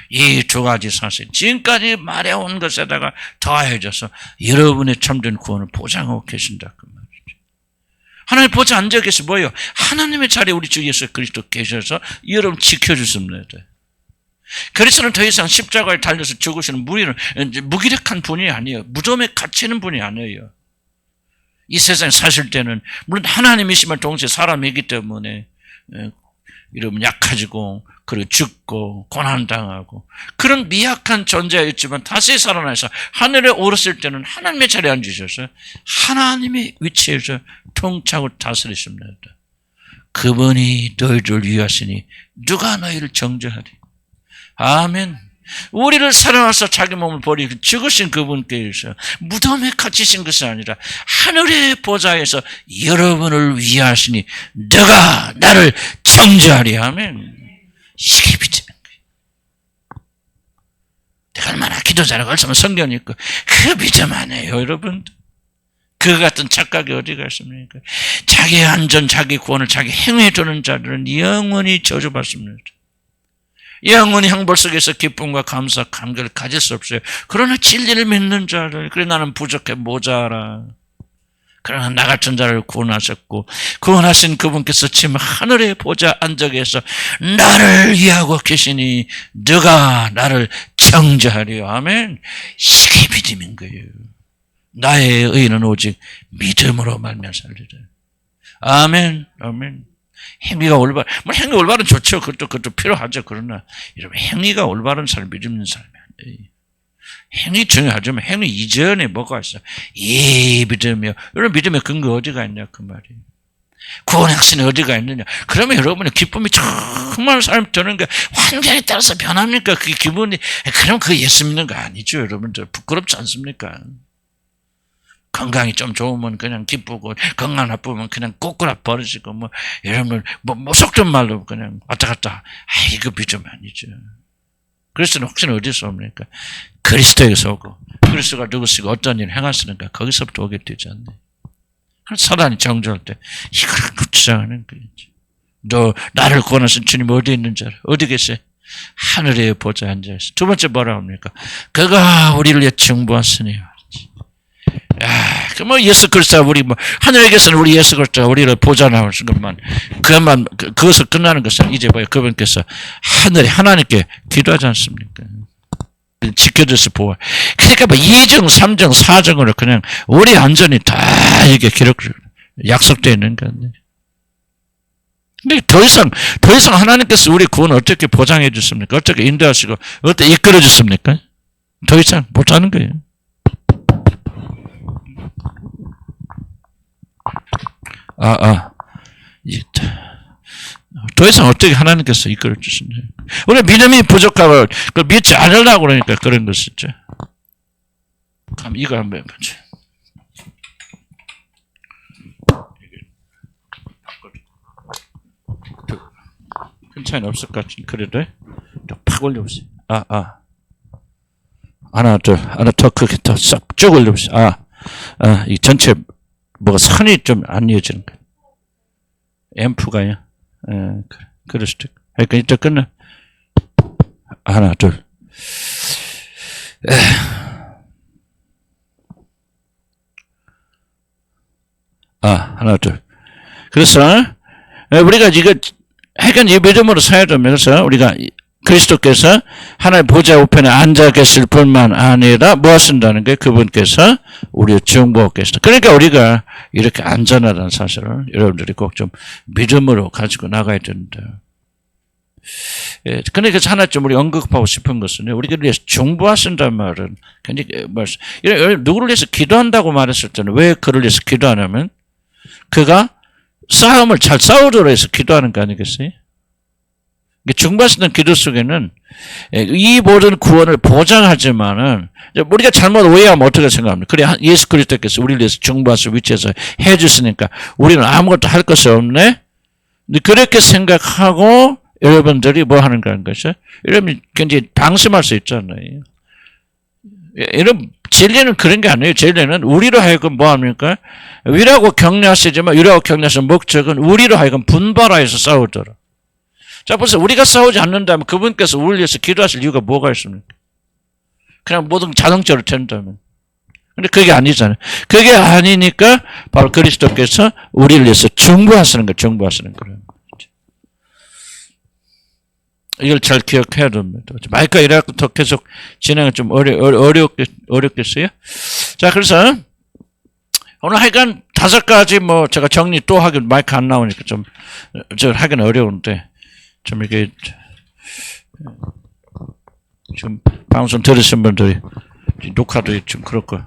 이 두 가지 사실 지금까지 말해온 것에다가 더해져서 여러분의 참된 구원을 보장하고 계신다. 그 말이죠. 하나님 보좌 앉아 계시 뭐예요? 하나님의 자리에 우리 주 예수 그리스도 계셔서 여러분 지켜주십니다. 그리스도는 더 이상 십자가에 달려서 죽으시는 무기력한 분이 아니에요. 무덤에 갇히는 분이 아니에요. 이 세상에 사실 때는 물론 하나님이시면 동시에 사람이기 때문에 여러분 약해지고 그리고 죽고 고난당하고 그런 미약한 존재였지만 다시 살아나서 하늘에 오르실 때는 하나님의 자리에 앉으셔서 하나님의 위치에서 통치하고 다스리십니다. 그분이 너희를 위하시니 누가 너희를 정죄하리. 아멘. 우리를 사랑하사 자기 몸을 버리고 죽으신 그분께서 무덤에 갇히신 것이 아니라 하늘의 보좌에서 여러분을 위하시니 너가 나를 정죄하리. 아멘. 이게 믿음인 거예요. 내가 얼마나 기도 잘하고 얼마나 성경이 있고 그 믿음 안 해요, 여러분. 그 같은 착각이 어디가 있습니까? 자기 안전, 자기 구원을 자기 행위에 두는 자들은 영원히 저주받습니다. 영원히 형벌 속에서 기쁨과 감사, 감격을 가질 수 없어요. 그러나 진리를 믿는 자를, 그래 나는 부족해 모자라. 그러나 나 같은 자를 구원하셨고 구원하신 그분께서 지금 하늘의 보좌 앉아 계셔서 나를 위하고 계시니 누가 나를 정죄하리요. 아멘. 이게 믿음인 거예요. 나의 의는 오직 믿음으로 말미암아 살리라. 아멘, 아멘. 행위가 올바른, 뭐 행위 올바른 좋죠. 그것도 필요하죠. 그러나 여러분 행위가 올바른 사람, 믿는 사람이 아니에요. 행위 중요하지만 행위 이전에 뭐가 있어? 이 믿음이요. 여러분 믿음의 근거 어디가 있냐 그 말이에요. 구원의 확신이 어디가 있느냐. 그러면 여러분의 기쁨이 정말 삶 드는 게 환경에 따라서 변합니까? 그 기분이. 그럼 그 예수 믿는 거 아니죠. 여러분들 부끄럽지 않습니까? 건강이 좀 좋으면 그냥 기쁘고 건강 나쁘면 그냥 꼬꾸라 버리시고 뭐 여러분 뭐 속된 말로 그냥 왔다 갔다. 이거 믿음 아니죠. 그리스도는 혹시나 어디서 옵니까? 그리스도에서 오고 그리스도가 누구시고 어떤 일을 행하시는가 거기서부터 오게 되지 않나요? 사단이 정죄할 때 이걸 주장하는 거지. 너 나를 구원하신 주님 어디 있는 줄 알아? 어디 계세요? 하늘에 보좌에 앉아있어. 두 번째 뭐라 합니까? 그가 우리를 위해 중보하시니. 그 뭐 예수 그리스도가 우리 뭐 하늘에 계시는 우리 예수 그리스도가 우리를 보좌 나오신 것만 그것을 끝나는 것은 이제 뭐예요? 그분께서 하늘에 하나님께 기도하지 않습니까? 지켜줘서 보호. 그러니까 뭐 2정, 3정, 4정으로 그냥 우리 안전이 다 이게 약속되어 있는 건데. 근데 더 이상 하나님께서 우리 구원을 어떻게 보장해 주십니까? 어떻게 인도하시고 어떻게 이끌어 주십니까? 더 이상 못하는 거예요. 더 이상 어떻게 하나님께서 이끌어 주시냐. 우리 믿음이 부족하고 믿지 않으려고 그러니까 그런 것이죠. 그럼 이거 한번 해보죠. 큰 차이는 없을 것 같은데 그래도 팍 올려보세요. 하나 더 크게 더 싹 쭉 올려보세요. 이 전체 뭐가 선이 좀 안 이어지는 거예요. 앰프가요. 그럴 수도 있고. 그러니까 이따 끝나. 하나, 둘. 하나, 둘. 그래서 우리가 이거 하여간 이 믿음으로 살아야 됩니다. 그래서 우리가 그리스도께서 하나님 보좌 우편에 앉아 계실 뿐만 아니라 뭐 하신다는 게 그분께서 우리를 중보하고 계시다. 그러니까 우리가 이렇게 안전하다는 사실을 여러분들이 꼭 좀 믿음으로 가지고 나가야 된다. 그러니까 하나 좀 우리 언급하고 싶은 것은 우리가 위해서 중보하신다는 말은 굉장히 누구를 위해서 기도한다고 말했을 때는 왜 그를 위해서 기도하냐면 그가 싸움을 잘 싸우도록 해서 기도하는 거 아니겠어요? 중보하시는 기도 속에는 이 모든 구원을 보장하지만은 우리가 잘못 오해하면 어떻게 생각합니까? 그래 예수 그리스도께서 우리를 위해서 중보하실 위치에서 해주시니까 우리는 아무것도 할 것이 없네. 그렇게 생각하고 여러분들이 뭐 하는가 하는 것이 여러분 굉장히 방심할 수 있잖아요. 여러분 진리는 그런 게 아니에요. 진리는 우리로 하여금 뭐 합니까? 위라고 격려하시지만 위라고 격려하시는 목적은 우리로 하여금 분발하여서 싸우도록. 자, 벌써 우리가 싸우지 않는다면 그분께서 우리를 위해서 기도하실 이유가 뭐가 있습니까? 그냥 모든 자동차로 된다면. 근데 그게 아니잖아요. 그게 아니니까 바로 그리스도께서 우리를 위해서 중보하시는 거예요. 이걸 잘 기억해야 됩니다. 마이크 이래갖고 더 계속 진행은 좀 어렵겠어요? 자, 그래서 오늘 하여간 5가지 뭐 제가 정리 또 하긴 마이크 안 나오니까 좀 하긴 어려운데 좀 이게 좀 방송 들으신 분들이 녹화도 좀 그렇고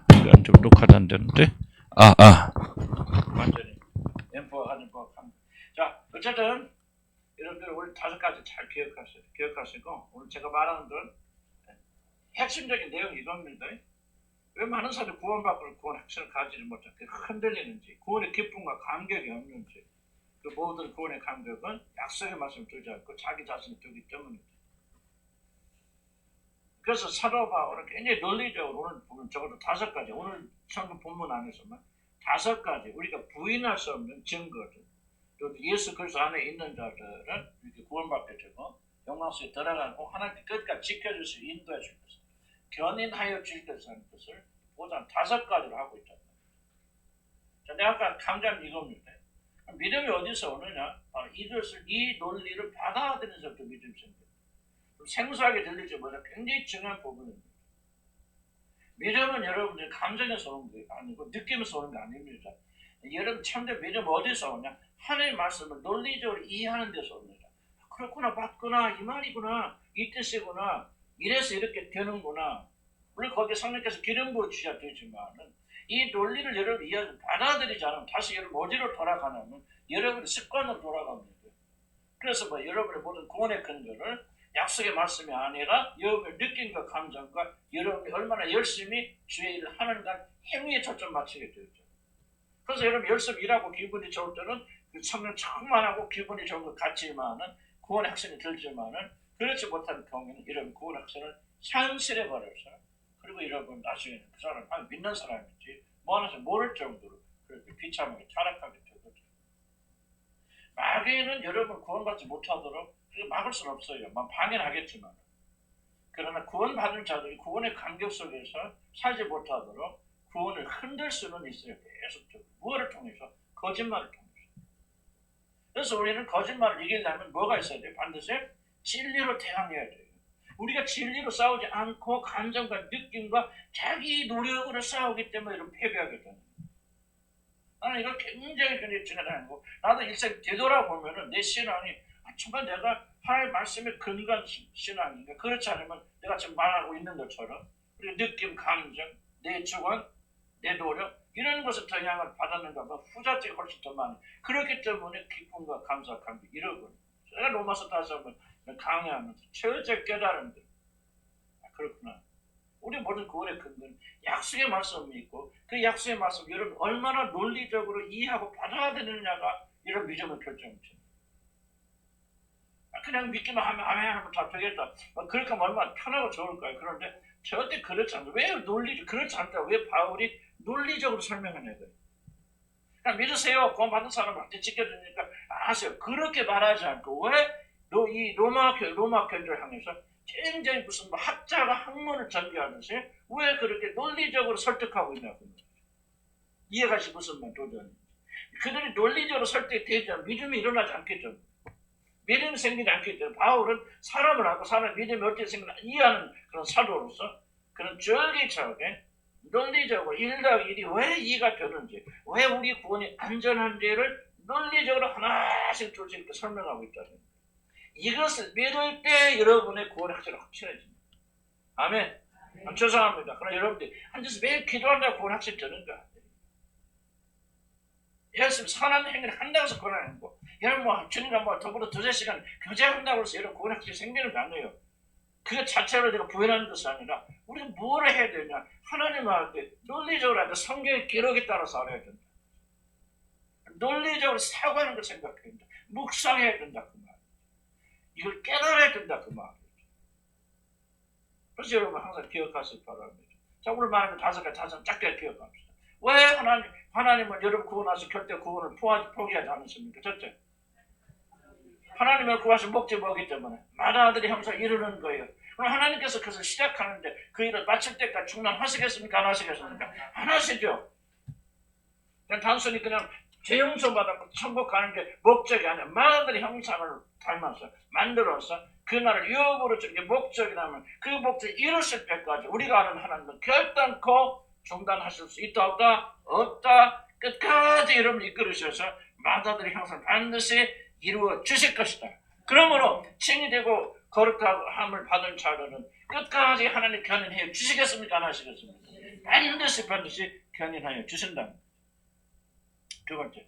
좀 녹화도 안 되는데 완전히 엠포가 하는 법. 자, 어쨌든 여러분들 오늘 5가지 잘 기억하시고 오늘 제가 말하는 건 핵심적인 내용이 이겁니다. 왜 많은 사람들이 구원받고 구원 확신을 가지지 못하고 흔들리는지, 구원의 기쁨과 감격이 없는지, 그 모든 구원의 감격은 약속의 말씀을 두지 않고 자기 자신을 두기 때문입니다. 그래서 사도 바울은 굉장히 논리적으로 오늘 보면 적어도 5가지, 오늘 성경 본문 안에서만 5가지 우리가 부인할 수 없는 증거들, 또 예수 그리스도 안에 있는 자들은 이렇게 구원받게 되고 영광 속에 들어가고 하나님께 끝까지 지켜주시고 인도해 줄 것을 견인하여 주실 것을 보장 5가지를 하고 있다. 자, 내가 아까 강조한 이겁니다. 믿음이 어디서 오느냐? 바로 이 논리를 받아들이면서부터 믿음이 생깁니다. 생소하게 들릴지 몰라 굉장히 중요한 부분입니다. 믿음은 여러분들 감정에서 오는 게 아니고 느낌에서 오는 게 아닙니다. 여러분 참된 믿음 어디서 오냐? 하나님의 말씀을 논리적으로 이해하는 데서 옵니다. 그렇구나, 맞구나, 이 말이구나, 이 뜻이구나, 이래서 이렇게 되는구나. 물론 거기에 성령께서 기름 부어 주셔야 되지만은 이 논리를 여러분 이해하고 받아들이지 않으면 다시 여러분 어디로 돌아가냐면 여러분의 습관으로 돌아갑니다. 그래서 뭐 여러분의 모든 구원의 근거를 약속의 말씀이 아니라 여러분의 느낌과 감정과 여러분이 얼마나 열심히 주의 일을 하는가 행위에 초점 맞추게 되죠. 그래서 여러분 열심히 일하고 기분이 좋을 때는 그 성령 충만하고 기분이 좋은 것 같지만은 구원의 확신이 들지만은 그렇지 못한 경우에는 여러분 구원의 확신을 상실해 버려서 그리고 여러분 나중에는 그 사람 믿는 사람인지 뭐 하는지 모를 정도로 그렇게 비참하게 타락하게 되거든요. 마귀는 여러분 구원받지 못하도록 막을 수는 없어요. 방해하겠지만 그러나 구원받은 자들이 구원의 간격 속에서 살지 못하도록 구원을 흔들 수는 있어요. 계속적으로. 무엇을 통해서? 거짓말을 통해서. 그래서 우리는 거짓말을 이기려면 뭐가 있어야 돼요? 반드시 진리로 대항해야 돼요. 우리가 진리로 싸우지 않고 감정과 느낌과 자기 노력으로 싸우기 때문에 이런 패배하게 되는 거예요. 나는 이걸 굉장히 중요하다는 거. 나도 일생 되돌아보면은 내 신앙이 정말 내가 하나님의 말씀에 근거한 신앙인가? 그렇지 않으면 내가 지금 말하고 있는 것처럼 우리 느낌, 감정, 내 주관, 내 노력 이런 것을 더 영향을 받았는가 봐. 후자적이 훨씬 더 많이. 그렇기 때문에 기쁨과 감사, 감기 이러거든요. 제가 로마서 다시 한번 강의하면서 철저히 깨달은 거예요. 그렇구나. 우리 모든 구원의 근거는 약속의 말씀이 있고 그 약속의 말씀 여러분 얼마나 논리적으로 이해하고 받아들이느냐가 이런 믿음을 결정합니다. 그냥 믿기만 하면 아멘 하면 다 되겠다. 그렇게 하면 얼마나 편하고 좋을까요? 그런데 절대 그렇지 않다. 왜 그렇지 않다. 왜 바울이 논리적으로 설명을 해야 돼요? 그냥 믿으세요. 구원 받은 사람한테 지켜주니까 아세요. 그렇게 말하지 않고 왜 이 로마 교회를 향해서 굉장히 무슨 학자가 학문을 전개하듯이 왜 그렇게 논리적으로 설득하고 있냐고. 이해가 시 무슨 말 도전이. 그들이 논리적으로 설득되지 않으면 믿음이 일어나지 않겠죠. 믿음이 생기지 않겠죠. 바울은 사람을 하고 사람의 믿음이 어떻게 생기나 이해하는 그런 사도로서 그런 절기차게 논리적으로 1+1이 왜 이해가 되는지 왜 우리 구원이 안전한지를 논리적으로 하나씩 둘씩 이렇게 설명하고 있다는 거예요. 이것을 믿을 때 여러분의 구원의 확신이 확실해집니다. 아멘. 죄송합니다. 그러나 여러분들이 앉아서 매일 기도한다고 구원 확신이 되는가? 예수님 선한 행위를 한다고 해서 구원하는 거. 여러분 뭐 주님과 뭐 더불어 2-3시간 교제한다고 해서 여러분 구원 확신이 생기는 게 아니에요. 그 자체로 내가 부인하는 것이 아니라 우리가 뭘 해야 되냐? 하나님한테 논리적으로 하는데 성경의 기록에 따라서 알아야 된다. 논리적으로 사고하는 걸 생각해야 된다. 묵상해야 된다. 그 말. 이걸 깨달아야 된다. 그 말. 그래서 여러분 항상 기억하시기 바랍니다. 자, 오늘 말하는 5가지 다시 짧게 기억합시다. 왜 하나님은 여러분 구원하신 절대 구원을 포기하지 않으십니까? 첫째, 하나님을 구하신 목적이 뭐기 때문에 마다들이 형상 이루는 거예요. 그럼 하나님께서 그것을 시작하는데 그 일을 마칠 때까지 중단하시겠습니까? 안 하시겠습니까? 안 하시죠. 그냥 단순히 그냥 죄용서 받았고 천국 가는 게 목적이 아니라 마다들의 형상을 닮아서 만들어서 그 날을 유업으로 주는 게 목적이라면 그 목적을 이루실 때까지 우리가 아는 하나님은 결단코 중단하실 수 있다 없다? 없다. 끝까지 여러분을 이끌으셔서 마다들의 형상을 반드시 이루어 주실 것이다. 그러므로 칭이 되고 거룩함을 받은 자들은 끝까지 하나님 견인해 주시겠습니까? 안 하시겠습니까? 반드시 견인하여 주신다. 두 번째,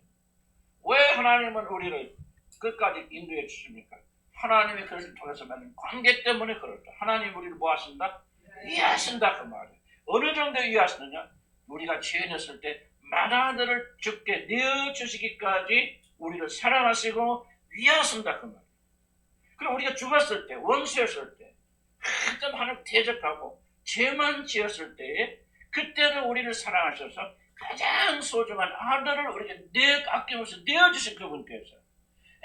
왜 하나님은 우리를 끝까지 인도해 주십니까? 하나님의 그것을 통해서 맺는 관계 때문에 그렇다. 하나님 우리를 뭐 하신다? 이해하신다. 그 말이에요. 어느 정도 이해하시느냐? 우리가 죄인이었을 때 마다들을 죽게 내어주시기까지 우리를 사랑하시고 위하신다. 그 말이에요. 그럼 우리가 죽었을 때, 원수였을 때, 한참 하나님 대적하고 죄만 지었을 때에 그때도 우리를 사랑하셔서 가장 소중한 아들을 우리에게 아낌없이 내어주신 그분께서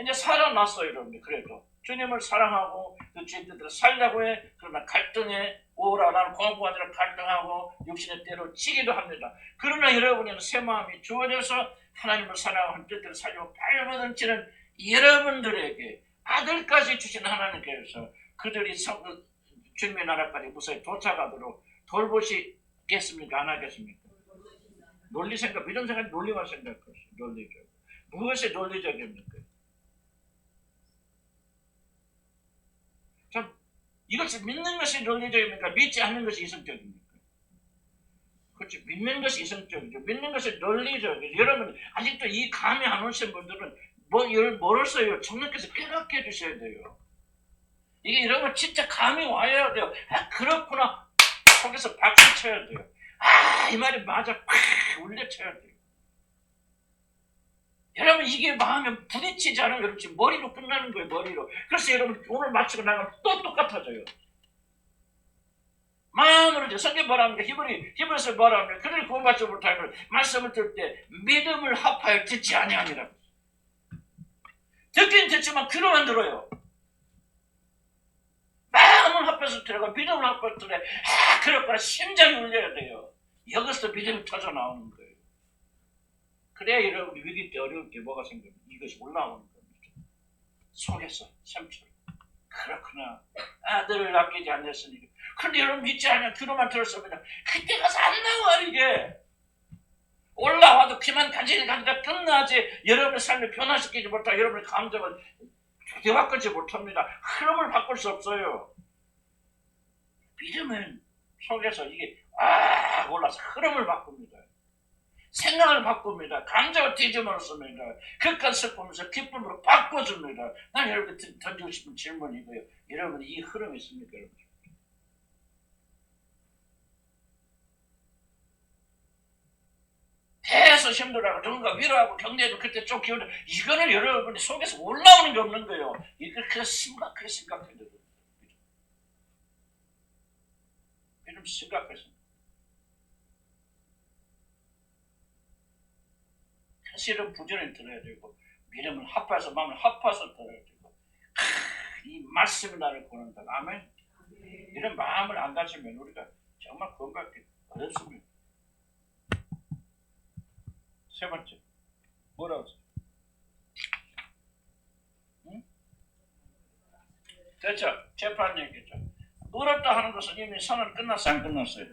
이제 살아났어요. 여러분들. 그래도 주님을 사랑하고 그 죄인들을 살려고 해. 그러나 갈등해. 오라 나는 공부하느라 갈등하고 육신의 때로 치기도 합니다. 그러나 여러분에는 새 마음이 주어져서 하나님을 사랑하고 뜻대로 살려고 발버둥치는 여러분들에게 아들까지 주신 하나님께서 그들이 주님의 나라까지 무사히 도착하도록 돌보시기 믿겠습니까? 안 하겠습니까? 논리 생각, 믿음 생각, 논리만 생각하세요. 논리적. 무엇이 논리적입니까? 참, 이것을 믿는 것이 논리적입니까? 믿지 않는 것이 이성적입니까? 그렇죠. 믿는 것이 이성적이죠. 믿는 것이 논리적이죠. 여러분, 아직도 이 감이 안 오신 분들은 이걸 모르세요. 성령께서 깨닫게 해주셔야 돼요. 이게 여러분 진짜 감이 와야 돼요. 아, 그렇구나. 속에서 박수 쳐야 돼요. 아, 이 말이 맞아. 팍 울려쳐야 돼요. 여러분 이게 마음에 부딪히지 않으면 여러분 지금 머리로 끝나는 거예요. 머리로. 그래서 여러분 오늘 마치고 나가면 또 똑같아져요. 마음으로 이제 성경 뭐라 합니까? 히브리서 뭐라 합니까? 그를 구원받지 못하는 말씀을 들을 때 믿음을 합하여 듣지 아니하니라. 듣긴 듣지만 귀로만 들어요. 마음을 합해서 들어가 믿음을 합해서 들어야 그럴거나 심장이 울려야 돼요. 여기서 믿음이 터져 나오는 거예요. 그래야 여러분 위기 때 어려울 때 뭐가 생겨요? 이것이 올라오는 겁니다. 속에서 샘처럼 그렇구나. 아들을 아끼지 않았으니까. 그런데 여러분 믿지 않으면 귀로만 들었습니다. 그때 가서 안 나와 이게. 올라와도 귀만 간질간질 끝나지 여러분의 삶을 변화시키지 못하고 여러분의 감정을 바꾸지 못합니다. 흐름을 바꿀 수 없어요. 믿음은 속에서 이게 올라서 흐름을 바꿉니다. 생각을 바꿉니다. 감정을 뒤집어놓습니다. 극한 슬픔에서 기쁨으로 바꿔줍니다. 난 여러분께 던지고 싶은 질문이고요. 여러분 이 흐름이 있습니까? 여러분? 계속 힘들어하고 누군가 위로하고 격려해도 그때 좀 기운을 이거는 여러분이 속에서 올라오는 게 없는 거예요. 이거 그냥 심각하게 생각해야 돼요. 믿음 심각하게 생각해요. 사실은 부지런히 들어야 되고 믿음을 합해서 마음을 합해서 들어야 되고 이 말씀이 나를 구원한다. 아멘. 이런 마음을 안 가지면 우리가 정말 구원받기 어렵습니다. 세 번째 뭐라고 했어요? 응? 됐죠? 재판 얘기죠. 어렵다 하는 것은 이미 선언 끝났어요? 안 끝났어요?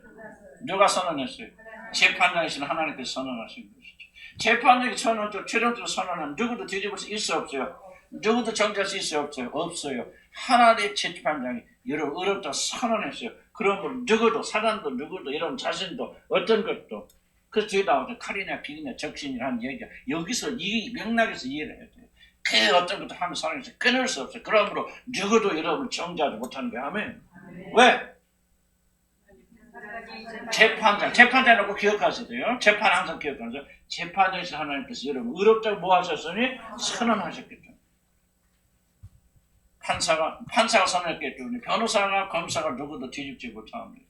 누가 선언했어요? 재판장이신 하나님께서 선언하신 것이죠. 재판장이 선언적 최종적으로 선언은 누구도 뒤집을 수 있어 없어요? 누구도 정지할 수 있어 없어요? 없어요. 하나님의 재판장이 여러분 어렵다 선언했어요. 그러면 누구도 사단도 누구도 여러분 자신도 어떤 것도 그 뒤에 나오죠. 칼이냐 비리냐 적신이라는 얘기가 여기서 이 맥락에서 이해를 해야 돼요. 그 어떤 것도 하면 사람에서 끊을 수 없어요. 그러므로 누구도 여러분을 정죄하지 못하는 게 아멘. 왜? 재판장이라고 기억하셔야 돼요. 재판 항상 기억하세요. 재판장에서 하나님께서 여러분 의롭다고 뭐 하셨으니 선언하셨겠죠. 판사가 선언했겠죠. 변호사가 검사가 누구도 뒤집지 못합니다.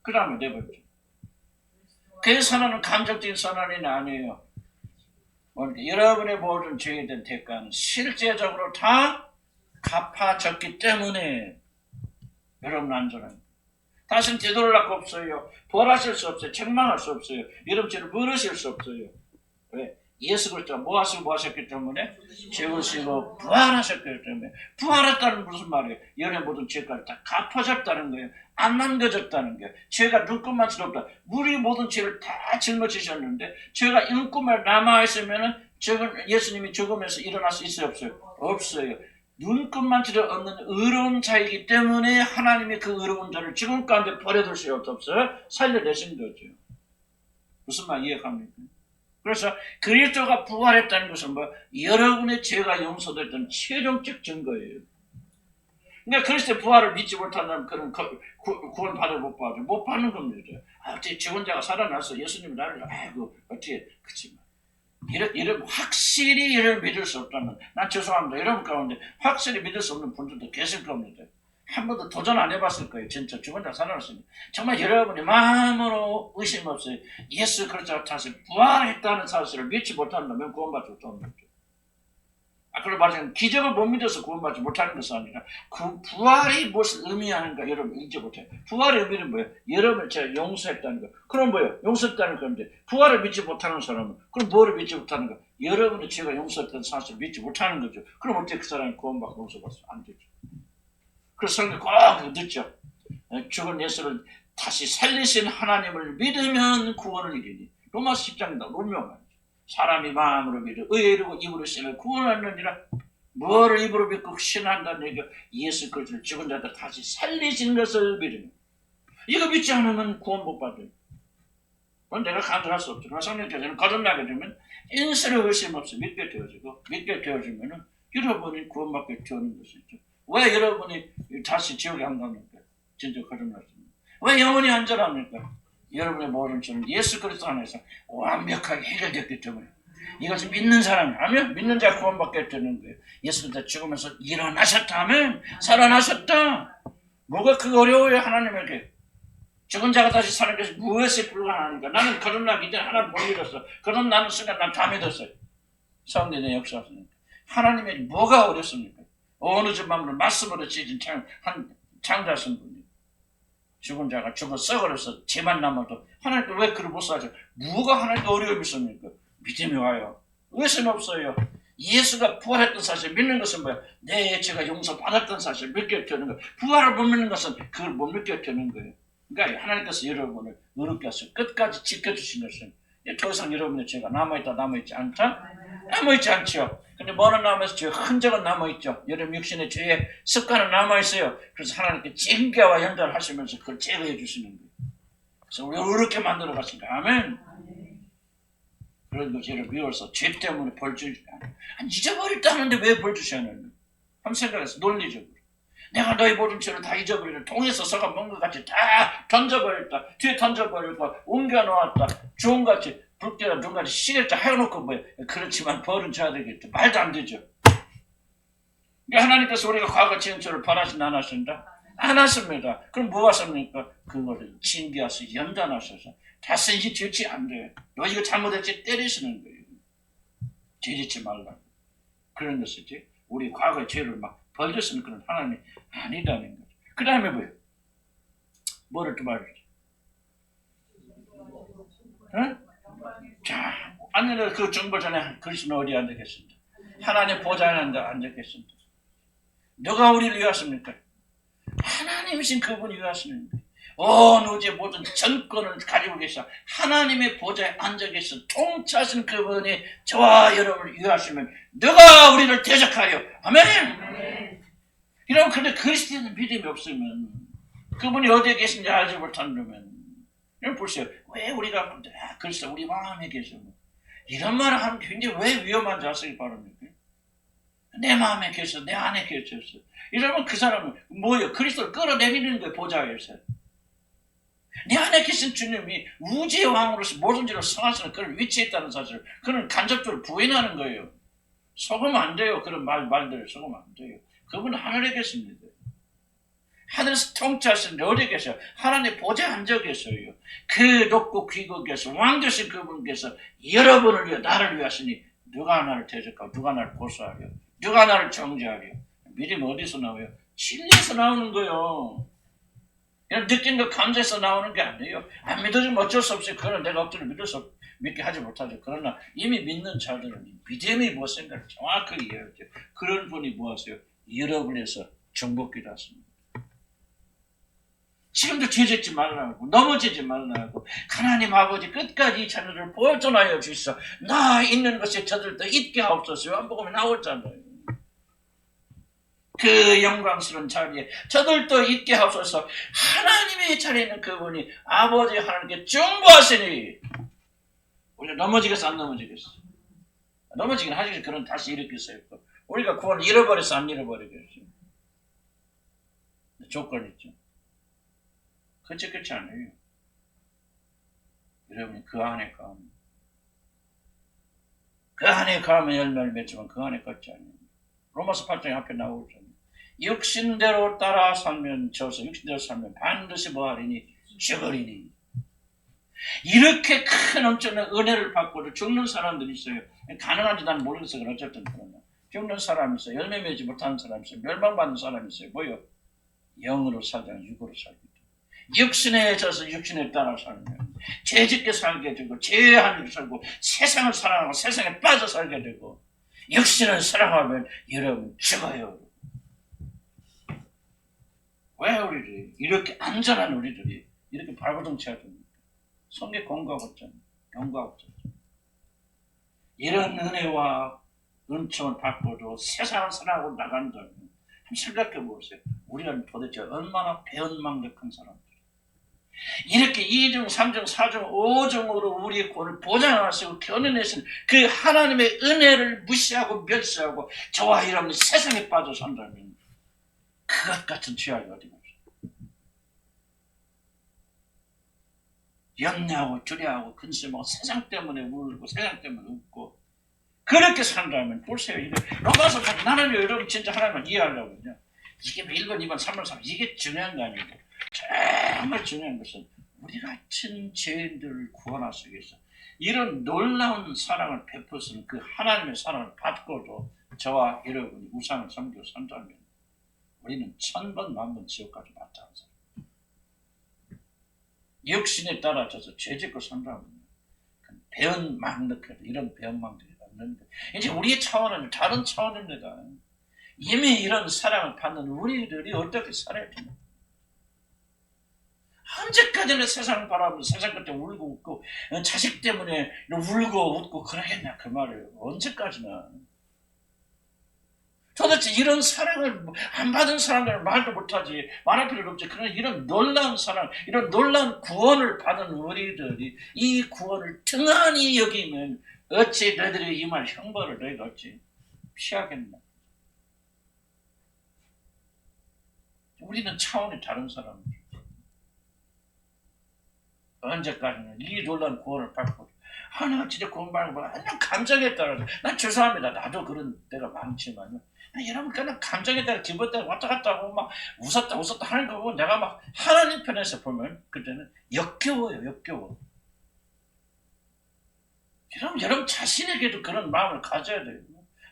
그 다음에 네 번째. 그 선언은 감정적인 선언이 아니에요. 여러분의 모든 죄에 대한 대가는 실제적으로 다 갚아졌기 때문에 여러분 안전합니다. 다시는 되돌릴 수 없어요. 벌하실 수 없어요. 책망할 수 없어요. 여러분 죄를 물으실 수 없어요. 왜? 예수 그리스도가 뭐 하셨기 때문에 죽으시고 부활하셨기 때문에 부활했다는 무슨 말이에요? 여러분의 모든 죄까지 다 갚아졌다는 거예요. 안 남겨졌다는 거예요. 죄가 눈금만 없다. 우리 모든 죄를 다 짊어지셨는데 죄가 눈금만 남아있으면은 예수님이 죽으면서 일어날 수 있어요? 없어요? 없어요. 눈금만치도 없는 의로운 자이기 때문에 하나님이 그 의로운 자를 죽음 가운데 버려둘 수 없어요. 살려내신 거죠. 무슨 말 이해합니까? 그래서 그리스도가 부활했다는 것은 뭐 여러분의 죄가 용서됐던 최종적 증거예요. 그러니까 그리스도의 부활을 믿지 못한다면 그런 구원 받을 못 받죠. 못 받는 겁니다. 어떻게 죽은 자가 살아났어? 예수님이 나를 어떻게 그렇지만 이런 확실히 이를 믿을 수 없다면 난 죄송합니다. 여러분 가운데 확실히 믿을 수 없는 분들도 계실 겁니다. 한 번도 도전 안 해봤을 거예요. 진짜 죽은 자 살아났습니다. 정말 여러분이 마음으로 의심 없어요. 예수 그리스도가 다시 부활했다는 사실을 믿지 못한다면 구원받지 못합니다. 아까 말한 기적을 못 믿어서 구원받지 못하는 것은 아니라 그 부활이 무엇을 의미하는가 여러분 읽지 못해요. 부활의 의미는 뭐예요? 여러분을 제가 용서했다는 거. 그럼 뭐예요? 용서했다는 건데 부활을 믿지 못하는 사람은 그럼 뭐를 믿지 못하는 거? 여러분의 죄가 용서했다는 사실을 믿지 못하는 거죠. 그럼 어떻게 그 사람이 구원받고 용서받으면 안 되죠. 그래서 성경 꼭 늦죠. 죽은 예수를 다시 살리신 하나님을 믿으면 구원을 이르니. 로마서 10장이다. 로미오가 사람이 마음으로 믿어 의로 입으로 신을 구원하느니라. 뭐를 입으로 믿고 신한다는 얘기가 예수 그리스도를 죽은 자들 다시 살리신 것을 믿으니. 이거 믿지 않으면 구원 못 받아요. 그건 내가 간절할 수 없죠. 성령께서는 거듭나게 되면 인생의 의심 없이 믿게 되어지고, 믿게 되어지면은 여러분이 구원받게 되는 것이죠. 왜 여러분이 다시 지옥에 안 갑니까? 진짜 거듭났습니다. 왜 영원히 안전합니까? 여러분의 모든 죄는 예수 그리스도 안에서 완벽하게 해결됐기 때문에. 이것을 믿는 사람이 하면 믿는 자가 구원받게 되는 거예요. 예수 그리스도 죽으면서 일어나셨다 하면 살아나셨다. 뭐가 그 어려워요 하나님에게. 죽은 자가 다시 사는 것이 무엇에 불가능하니까. 나는 거듭나기 전에 하나님 못 믿었어. 거듭나는 순간 난 다 믿었어요. 성령의 역사였으니까. 하나님에게 뭐가 어렵습니까? 어느 집 마음으로 말씀으로 지진 창자신 분이 죽은 자가 죽어 썩어서 죄만 남아도 하나님께 왜 그를 못 사죠? 뭐가 하나님께 어려움이 있습니까? 믿음이 와요. 의심 없어요. 예수가 부활했던 사실 믿는 것은 뭐야? 내 죄가 용서받았던 사실 믿게 되는 거예요. 부활을 못 믿는 것은 그걸 못 믿게 되는 거예요. 그러니까 하나님께서 여러분을 의롭게 하시고 끝까지 지켜주신 것은 더 이상 여러분의 죄가 남아있다 남아있지 않다? 남아있지 않죠. 근데 뭐는 남아있어? 죄의 흔적은 남아있죠. 여러분 육신의 죄의 습관은 남아있어요. 그래서 하나님께 징계와 연단을 하시면서 그걸 제거해 주시는 거예요. 그래서 우리가 의롭게 만들어 가신다. 아멘. 그런 거 죄를 미워서 죄 때문에 벌 주지 않아요. 잊어버렸다 하는데 왜 벌 주셔야 하는 거예요? 한번 생각해서 논리적으로. 내가 너희 모든 죄를 다 잊어버리고 통에서 썩어 먹는 것 같이 다 던져버렸다. 뒤에 던져버리고 옮겨놓았다. 주홍같이 불때가 눈같이 시겠다 해놓고 뭐야. 그렇지만 벌은 줘야 되겠죠. 말도 안 되죠. 그러니까 하나님께서 우리가 과거 지은 죄를 벌하신 안 하신다? 안 하십니다. 그럼 뭐 하십니까? 그거를 징계하셔서 연단하셔서 다시 죄지 안 돼요. 너 이거 잘못했지 때리시는 거예요. 죄짓지 말라고. 그런 것이지. 우리 과거의 죄를 막 벌줬으면 그런 하나님이 아니다는 거죠. 그 다음에 뭐예요? 뭐를 또 말이죠? 응? 자, 아니면 그 정보 전에 그리스도는 어디에 앉았겠습니까? 하나님 보좌에 앉았겠습니다. 누가 우리를 위하십니까? 하나님이신 그분이 위하시는 거예요. 온 우주의 모든 전권을 가지고 계셔 하나님의 보좌에 앉아 계셔 통치하신 그분이 저와 여러분을 위하시면 누가 우리를 대적하여 아멘. 이러면 근데 그리스도는 믿음이 없으면 그분이 어디에 계신지 알지 못한다면 여러분 보세요. 왜 우리가 그리스도 우리 마음에 계셔 이런 말을 하면 굉장히 왜 위험한 자세히 바랍니까? 내 마음에 계셔 내 안에 계셨어. 이러면 그 사람은 뭐예요? 그리스도를 끌어내리는 거예요. 보좌에서. 내 안에 계신 주님이 우주의 왕으로서 모든 죄를 성하시는 그런 위치에 있다는 사실을 그는 간접적으로 부인하는 거예요. 속으면 안 돼요. 그런 말들을 속으면 안 돼요. 그분은 하늘에 계십니다. 하늘에서 통치하시는 어디에 계셔? 하나님 보좌에 앉아 계셔요. 그 높고 귀국에서 왕되신 그분께서 여러분을 위해 나를 위하시니 누가 나를 대적하고 누가 나를 고소하려 누가 나를 정죄하려. 믿음이 어디서 나와요? 진리에서 나오는 거예요. 그냥 느낀 거 감사해서 나오는 게 아니에요. 안 믿어지면 어쩔 수 없어요. 그건 내가 억지로 믿게 하지 못하죠. 그러나 이미 믿는 자들은 믿음이 무엇인가를 정확하게 이해하죠. 그런 분이 무엇이에요? 여러분에서 정복기도 하십니다. 지금도 죄짓지 말라고 넘어지지 말라고 하나님 아버지 끝까지 이 자녀를 보존하여 주시소. 나 있는 것에 저들도 있게 하옵소서. 요한복음에 나오잖아요. 그 영광스러운 자리에 저들도 있게 하옵소서. 하나님의 자리에 있는 그분이 아버지 하나님께 중보하시니 우리가 넘어지겠어 안 넘어지겠어? 넘어지긴 하지. 그런 다시 일으키세요. 우리가 구원을 잃어버려서 안 잃어버리겠어요. 조건이 있죠. 그렇지 않아요. 여러분이 그 안에 가면 열매를 맺지만 그 안에 걷지 않아요. 로마서 8장 앞에 나오잖아요. 육신대로 따라 살면 육신대로 살면 반드시 뭐하리니 죽으리니. 이렇게 큰 엄청난 은혜를 받고도 죽는 사람들이 있어요. 가능한지 난 모르겠어요. 어쨌든 그러나 죽는 사람이 있어요. 열매 맺지 못하는 사람이 있어요. 멸망받는 사람이 있어요. 뭐요? 영으로 살지 않고 육으로 살기. 육신에 져서 육신에 따라 살면 죄짓게 살게 되고 죄하게 살고 세상을 사랑하고 세상에 빠져 살게 되고 육신을 사랑하면 여러분 죽어요. 왜 우리들이 이렇게 안전한 우리들이 이렇게 발버둥쳐야 됩니까? 성경 공부하고 있잖아요. 경고하고 있잖아요. 이런 은혜와 은총을 받고도 세상을 살아가고 나간다면 한번 생각해 보세요. 우리가 도대체 얼마나 배은망덕한 사람들. 이렇게 2중, 3중, 4중, 5중으로 우리의 구원을 보장하시고 견인하신 그 하나님의 은혜를 무시하고 멸시하고 저와 여러분이 세상에 빠져 산다면 그것 같은 죄악이 어디가 없어요. 염려하고 두려워하고 근심하고 세상 때문에 울고 세상 때문에 웃고 그렇게 산다면 보세요. 이거 로마서 나는 여러분 진짜 하나님을 이해하려고요. 이게 1번, 2번, 3번, 4번 이게 중요한 거 아니고 정말 중요한 것은 우리 같은 죄인들을 구원하시기 위해서 이런 놀라운 사랑을 베푸시는 그 하나님의 사랑을 받고도 저와 여러분이 우상을 섬기고 산다면 우리는 1000번, 10,000번 지옥까지 마땅한 사람. 육신에 따라져서 죄짓고 산다면 배은망덕해도 이런 배은망덕이 없는 거예요. 이제 우리의 차원은 다른 차원입니다. 이미 이런 사랑을 받는 우리들이 어떻게 살아야 됩니까? 언제까지나 세상을 바라보면 세상 끝에 울고 웃고 자식 때문에 울고 웃고 그러겠냐 그 말이에요. 언제까지나. 도대체 이런 사랑을 안 받은 사람들은 말도 못하지 말할 필요도 없지. 그러나 이런 놀라운 사랑 이런 놀라운 구원을 받은 우리들이 이 구원을 등한히 여기면 어찌 너희들이 이 말 형벌을 너희가 어찌 피하겠나. 우리는 차원이 다른 사람들. 언제까지는 이 놀라운 구원을 받고 내가 진짜 구원받는 거야. 그냥 감정에 따라서 난 죄송합니다. 나도 그런 때가 많지만요. 여러분 그냥 감정에 따라 기분 따라 왔다 갔다 하고 막 웃었다 하는 거 보고 내가 막 하나님 편에서 보면 그때는 역겨워요. 역겨워. 여러분 자신에게도 그런 마음을 가져야 돼요.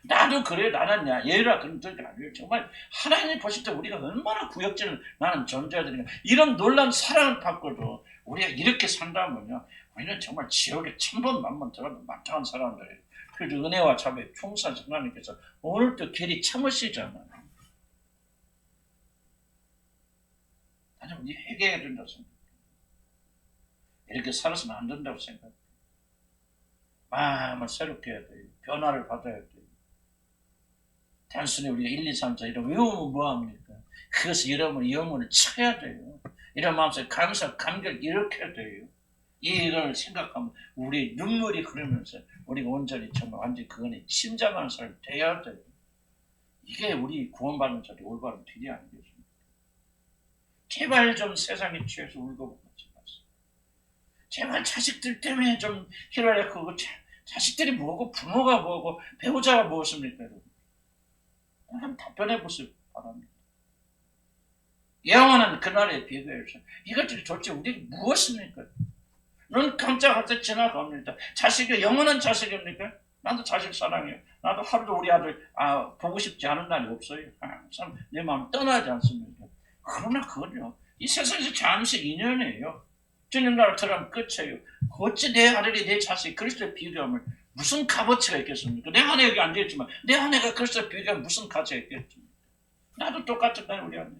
나도 그래 나는 얘라 그런 뜻이 아니에요. 정말 하나님 보실 때 우리가 얼마나 구역질 나는 존재들인가 이런 놀라운 사랑을 받고도 우리가 이렇게 산다면요 우리는 정말 지옥에 1000번 10,000번 들어가도 마땅한 사람들이에요. 그래서 은혜와 자비에 충성하신 하나님께서 오늘도 길이 참으시잖아요. 나는 우리 회개해야 된다고 생각해요. 이렇게 살아서는 안 된다고 생각해요. 마음을 새롭게 해야 돼요. 변화를 받아야 돼요. 단순히 우리가 1, 2, 3, 4 이런 외우면 뭐합니까? 그것을 여러분의 영혼을 쳐야 돼요. 이런 마음속에 감사, 감격 일으켜야 돼요. 이걸 생각하면 우리 눈물이 흐르면서 우리가 온전히 정말 완전히 그거에 침잠하는 사람이 돼야 돼요. 이게 우리 구원받는 자리 올바른 길이 아니겠습니까? 제발 좀 세상에 취해서 울고 먹지 마세요. 제발 자식들 때문에 좀 희로하게 그거 자식들이 뭐고 부모가 뭐고 배우자가 무엇입니까? 한번 답변해 보시기 바랍니다. 영원한 그날에 비교해서 이것들이 도대체 우리에게 무엇입니까? 눈 깜짝할 지나갑니다. 자식이 영원한 자식입니까? 나도 자식 사랑해요. 나도 하루도 우리 아들 보고 싶지 않은 날이 없어요. 항상 내 마음 떠나지 않습니까? 그러나 그건요 이 세상에서 잠시 인연이에요. 주님 나라 들어가면 끝이에요. 어찌 내 아들이 내 자식 그리스도에 비교하면 무슨 값어치가 있겠습니까? 내 아내 여기 앉아있지만 내 아내가 그리스도에 비교하면 무슨 가치가 있겠습니까? 나도 똑같은 거예요 우리 아내.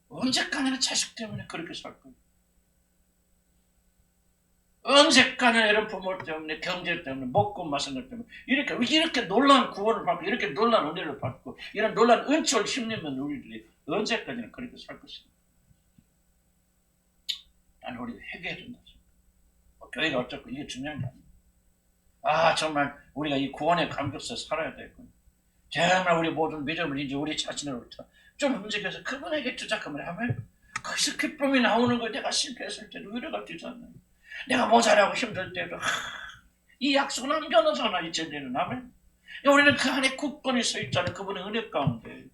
언제까지나 자식 때문에 그렇게 살 거예요. 언제까지나 이런 부모 때문에 경제 때문에 먹고 마시는 것 때문에 이렇게 놀라운 구원을 받고 이렇게 놀라운 은혜를 받고 이런 놀라운 은총을 힘내면 우리들이 언제까지나 그렇게 살 것입니다. 나는 우리 회개해야 된다. 교회가 어쩌고 이게 중요한 게 아니에요. 정말 우리가 이 구원의 감격에서 살아야 되겠군요. 정말 우리 모든 믿음을 이제 우리 자신으로부터 좀 움직여서 그분에게 투자금을 하면 거기서 기쁨이 나오는 거예요. 내가 실패했을 때도 위로가 되지 않나요? 내가 모자라고 힘들 때도 이 약속은 안 변하잖아. 이 진리는. 아멘. 우리는 그 안에 굳건히 서 있잖아요. 그분의 은혜 가운데.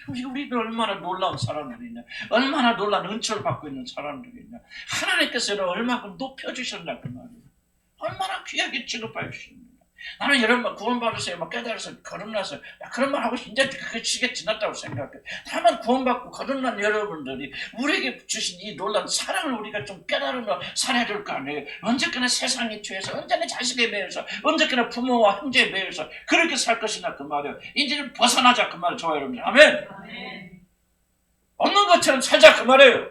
우리도 얼마나 놀라운 사람들이냐, 얼마나 놀라운 은총을 받고 있는 사람들이냐. 하나님께서 얼마큼 높여주셨나 그 말이에요. 얼마나 귀하게 취급하여 주십니다. 나는 이런 말 구원받으세요 막 깨달아서 거듭나서 그런 말 하고 이제 그 시기가 지났다고 생각해. 다만 구원받고 거듭난 여러분들이 우리에게 주신 이 놀라운 사랑을 우리가 좀 깨달으며 살아야 될 거 아니에요. 언제까나 세상에 취해서 언제나 자식에 매여서 언제까나 부모와 형제에 매여서 그렇게 살 것이나 그 말이에요. 이제는 벗어나자 그 말을 좋아요 여러분들. 아멘. 없는 것처럼 살자 그 말이에요.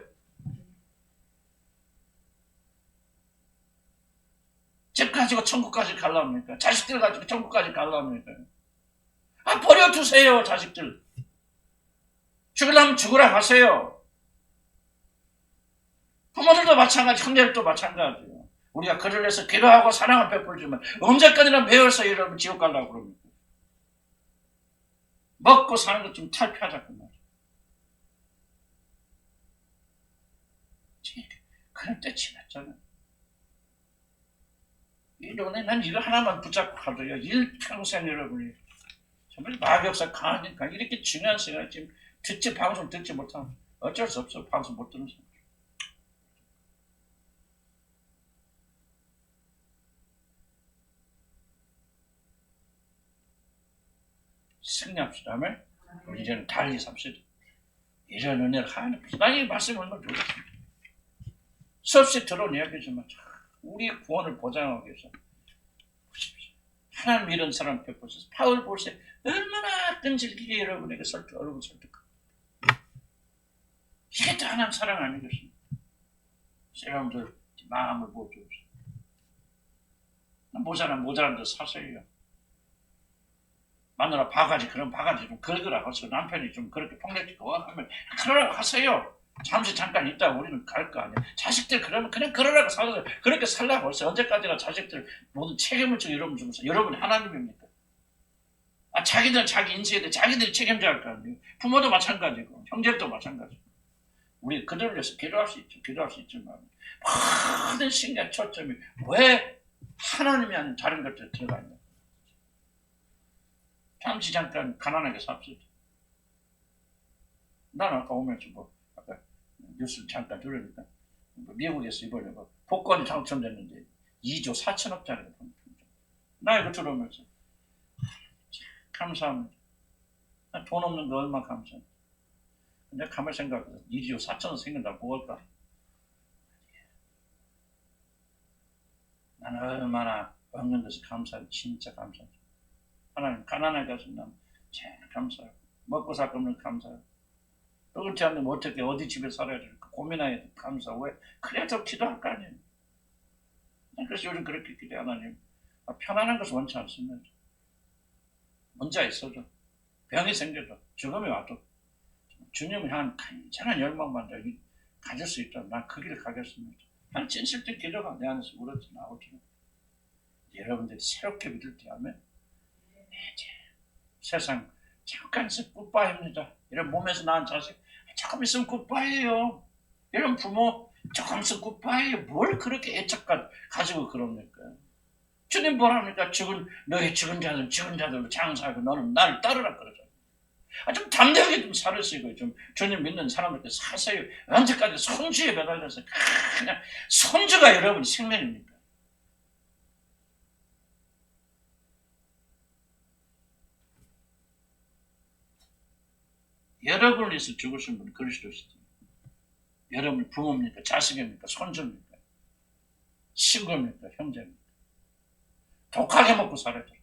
집 가지고 천국까지 갈랍니까? 자식들 가지고 천국까지 갈랍니까? 아, 버려두세요, 자식들. 죽으려면 죽으라 하세요. 부모들도 마찬가지, 형제들도 마찬가지예요. 우리가 그를 위해서 기도하고 사랑을 베풀지만 언제까지나 매여서 여러분 지옥 가려고 그럽니까? 먹고 사는 것 좀 탈피하자고 말이에요. 그럴 때 지났잖아요. 이런에 난 이거 하나만 붙잡고 가도요. 일평생 여러분이 정말 마귀역사 강하니까 이렇게 중요한 시간에 지금 방송 듣지 못하면 어쩔 수 없어. 방송 못 듣는 사람. 승리합시다. 아멘. 우리 이제는 달리 삽시다. 이런 은혜를 하나님. 난 이 말씀 얼마나 좋습니다. 수없이 들어온 이야기지만 우리 구원을 보장하기 위해서 보십시오. 하나님 이런 사람 베푸셔서 바울 보세요. 얼마나 끈질기게 여러분에게 여러분 설득하고 이게 다 하나님 사랑 아니겠습니까? 여러분들 마음을 보여주십시오. 모자란 데 사세요. 마누라 바가지 그런 바가지 좀 긁으라고 해서 남편이 좀 그렇게 폭력적이고 하면 그러라고 하세요. 잠깐 있다 우리는 갈 거 아니야. 자식들 그러면 그냥 그러라고 살아요. 그렇게 살라고 했어요. 언제까지나 자식들 모든 책임을 좀 여러분 주면서 여러분 하나님입니까? 아, 자기들은 자기 인생에 대해 자기들이 책임져야 할 거 아니에요. 부모도 마찬가지고 형제도 마찬가지고 우리 그들을 위해서 기도할 수 있지만 모든 신경 초점이 왜 하나님이 아닌 다른 것들에 들어가 있냐. 잠시 잠깐 가난하게 삽시다. 나는 아까 오면서 아까 뉴스를 잠깐 들으니까 미국에서 이번에 복권이 당첨됐는데 2조 4천억짜리가 당첨됐어요. 나 이거 들어오면서 감사합니다. 돈 없는 거 얼마나 감사합니다. 근데 가만히 생각해 2조 4천억 생긴다 뭐할까? 나는 얼마나 얻는 데서 감사해. 진짜 감사해. 하나님 가난하게 하신다면 제일 감사해요. 먹고 살 거 없는 감사해요. 그렇지 않으면 어떻게 어디 집에 살아야 될까 고민해야 돼. 감사해요. 왜? 그래야 더 기도할 거 아니에요. 그래서 요즘 그렇게 기도해. 하나님 편안한 것을 원치 않습니다. 문제가 있어도 병이 생겨도 죽음이 와도 주님을 향한 간절한 열망만 가질 수 있다면 난 그 길을 가겠습니다. 난 진실된 기도가 내 안에서 우러져 나오지만 여러분들이 새롭게 믿을 때 하면 이제 세상 잠깐 있으면 굿바이입니다. 이런 몸에서 낳은 자식 조금 있으면 굿바이예요. 이런 부모 조금 있으면 굿바이예요. 뭘 그렇게 애착 가지고 그럽니까? 주님 뭐랍니까? 너희 죽은 자들로 장사하고 너는 나를 따르라 그러잖아요. 좀 담대하게 좀 살으시고 좀 주님 믿는 사람들께 사세요. 언제까지 손주에 매달려서 그냥 손주가 여러분 생명입니까? 여러분을 위해서 죽으신 분은 그리스도시죠. 여러분 부모입니까? 자식입니까? 손주입니까? 친구입니까? 형제입니까? 독하게 먹고 살아야 돼요.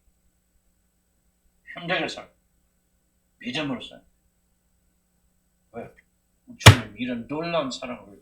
힘들게 살아요. 믿음으로 살아요. 왜? 주님 이런 놀라운 사랑을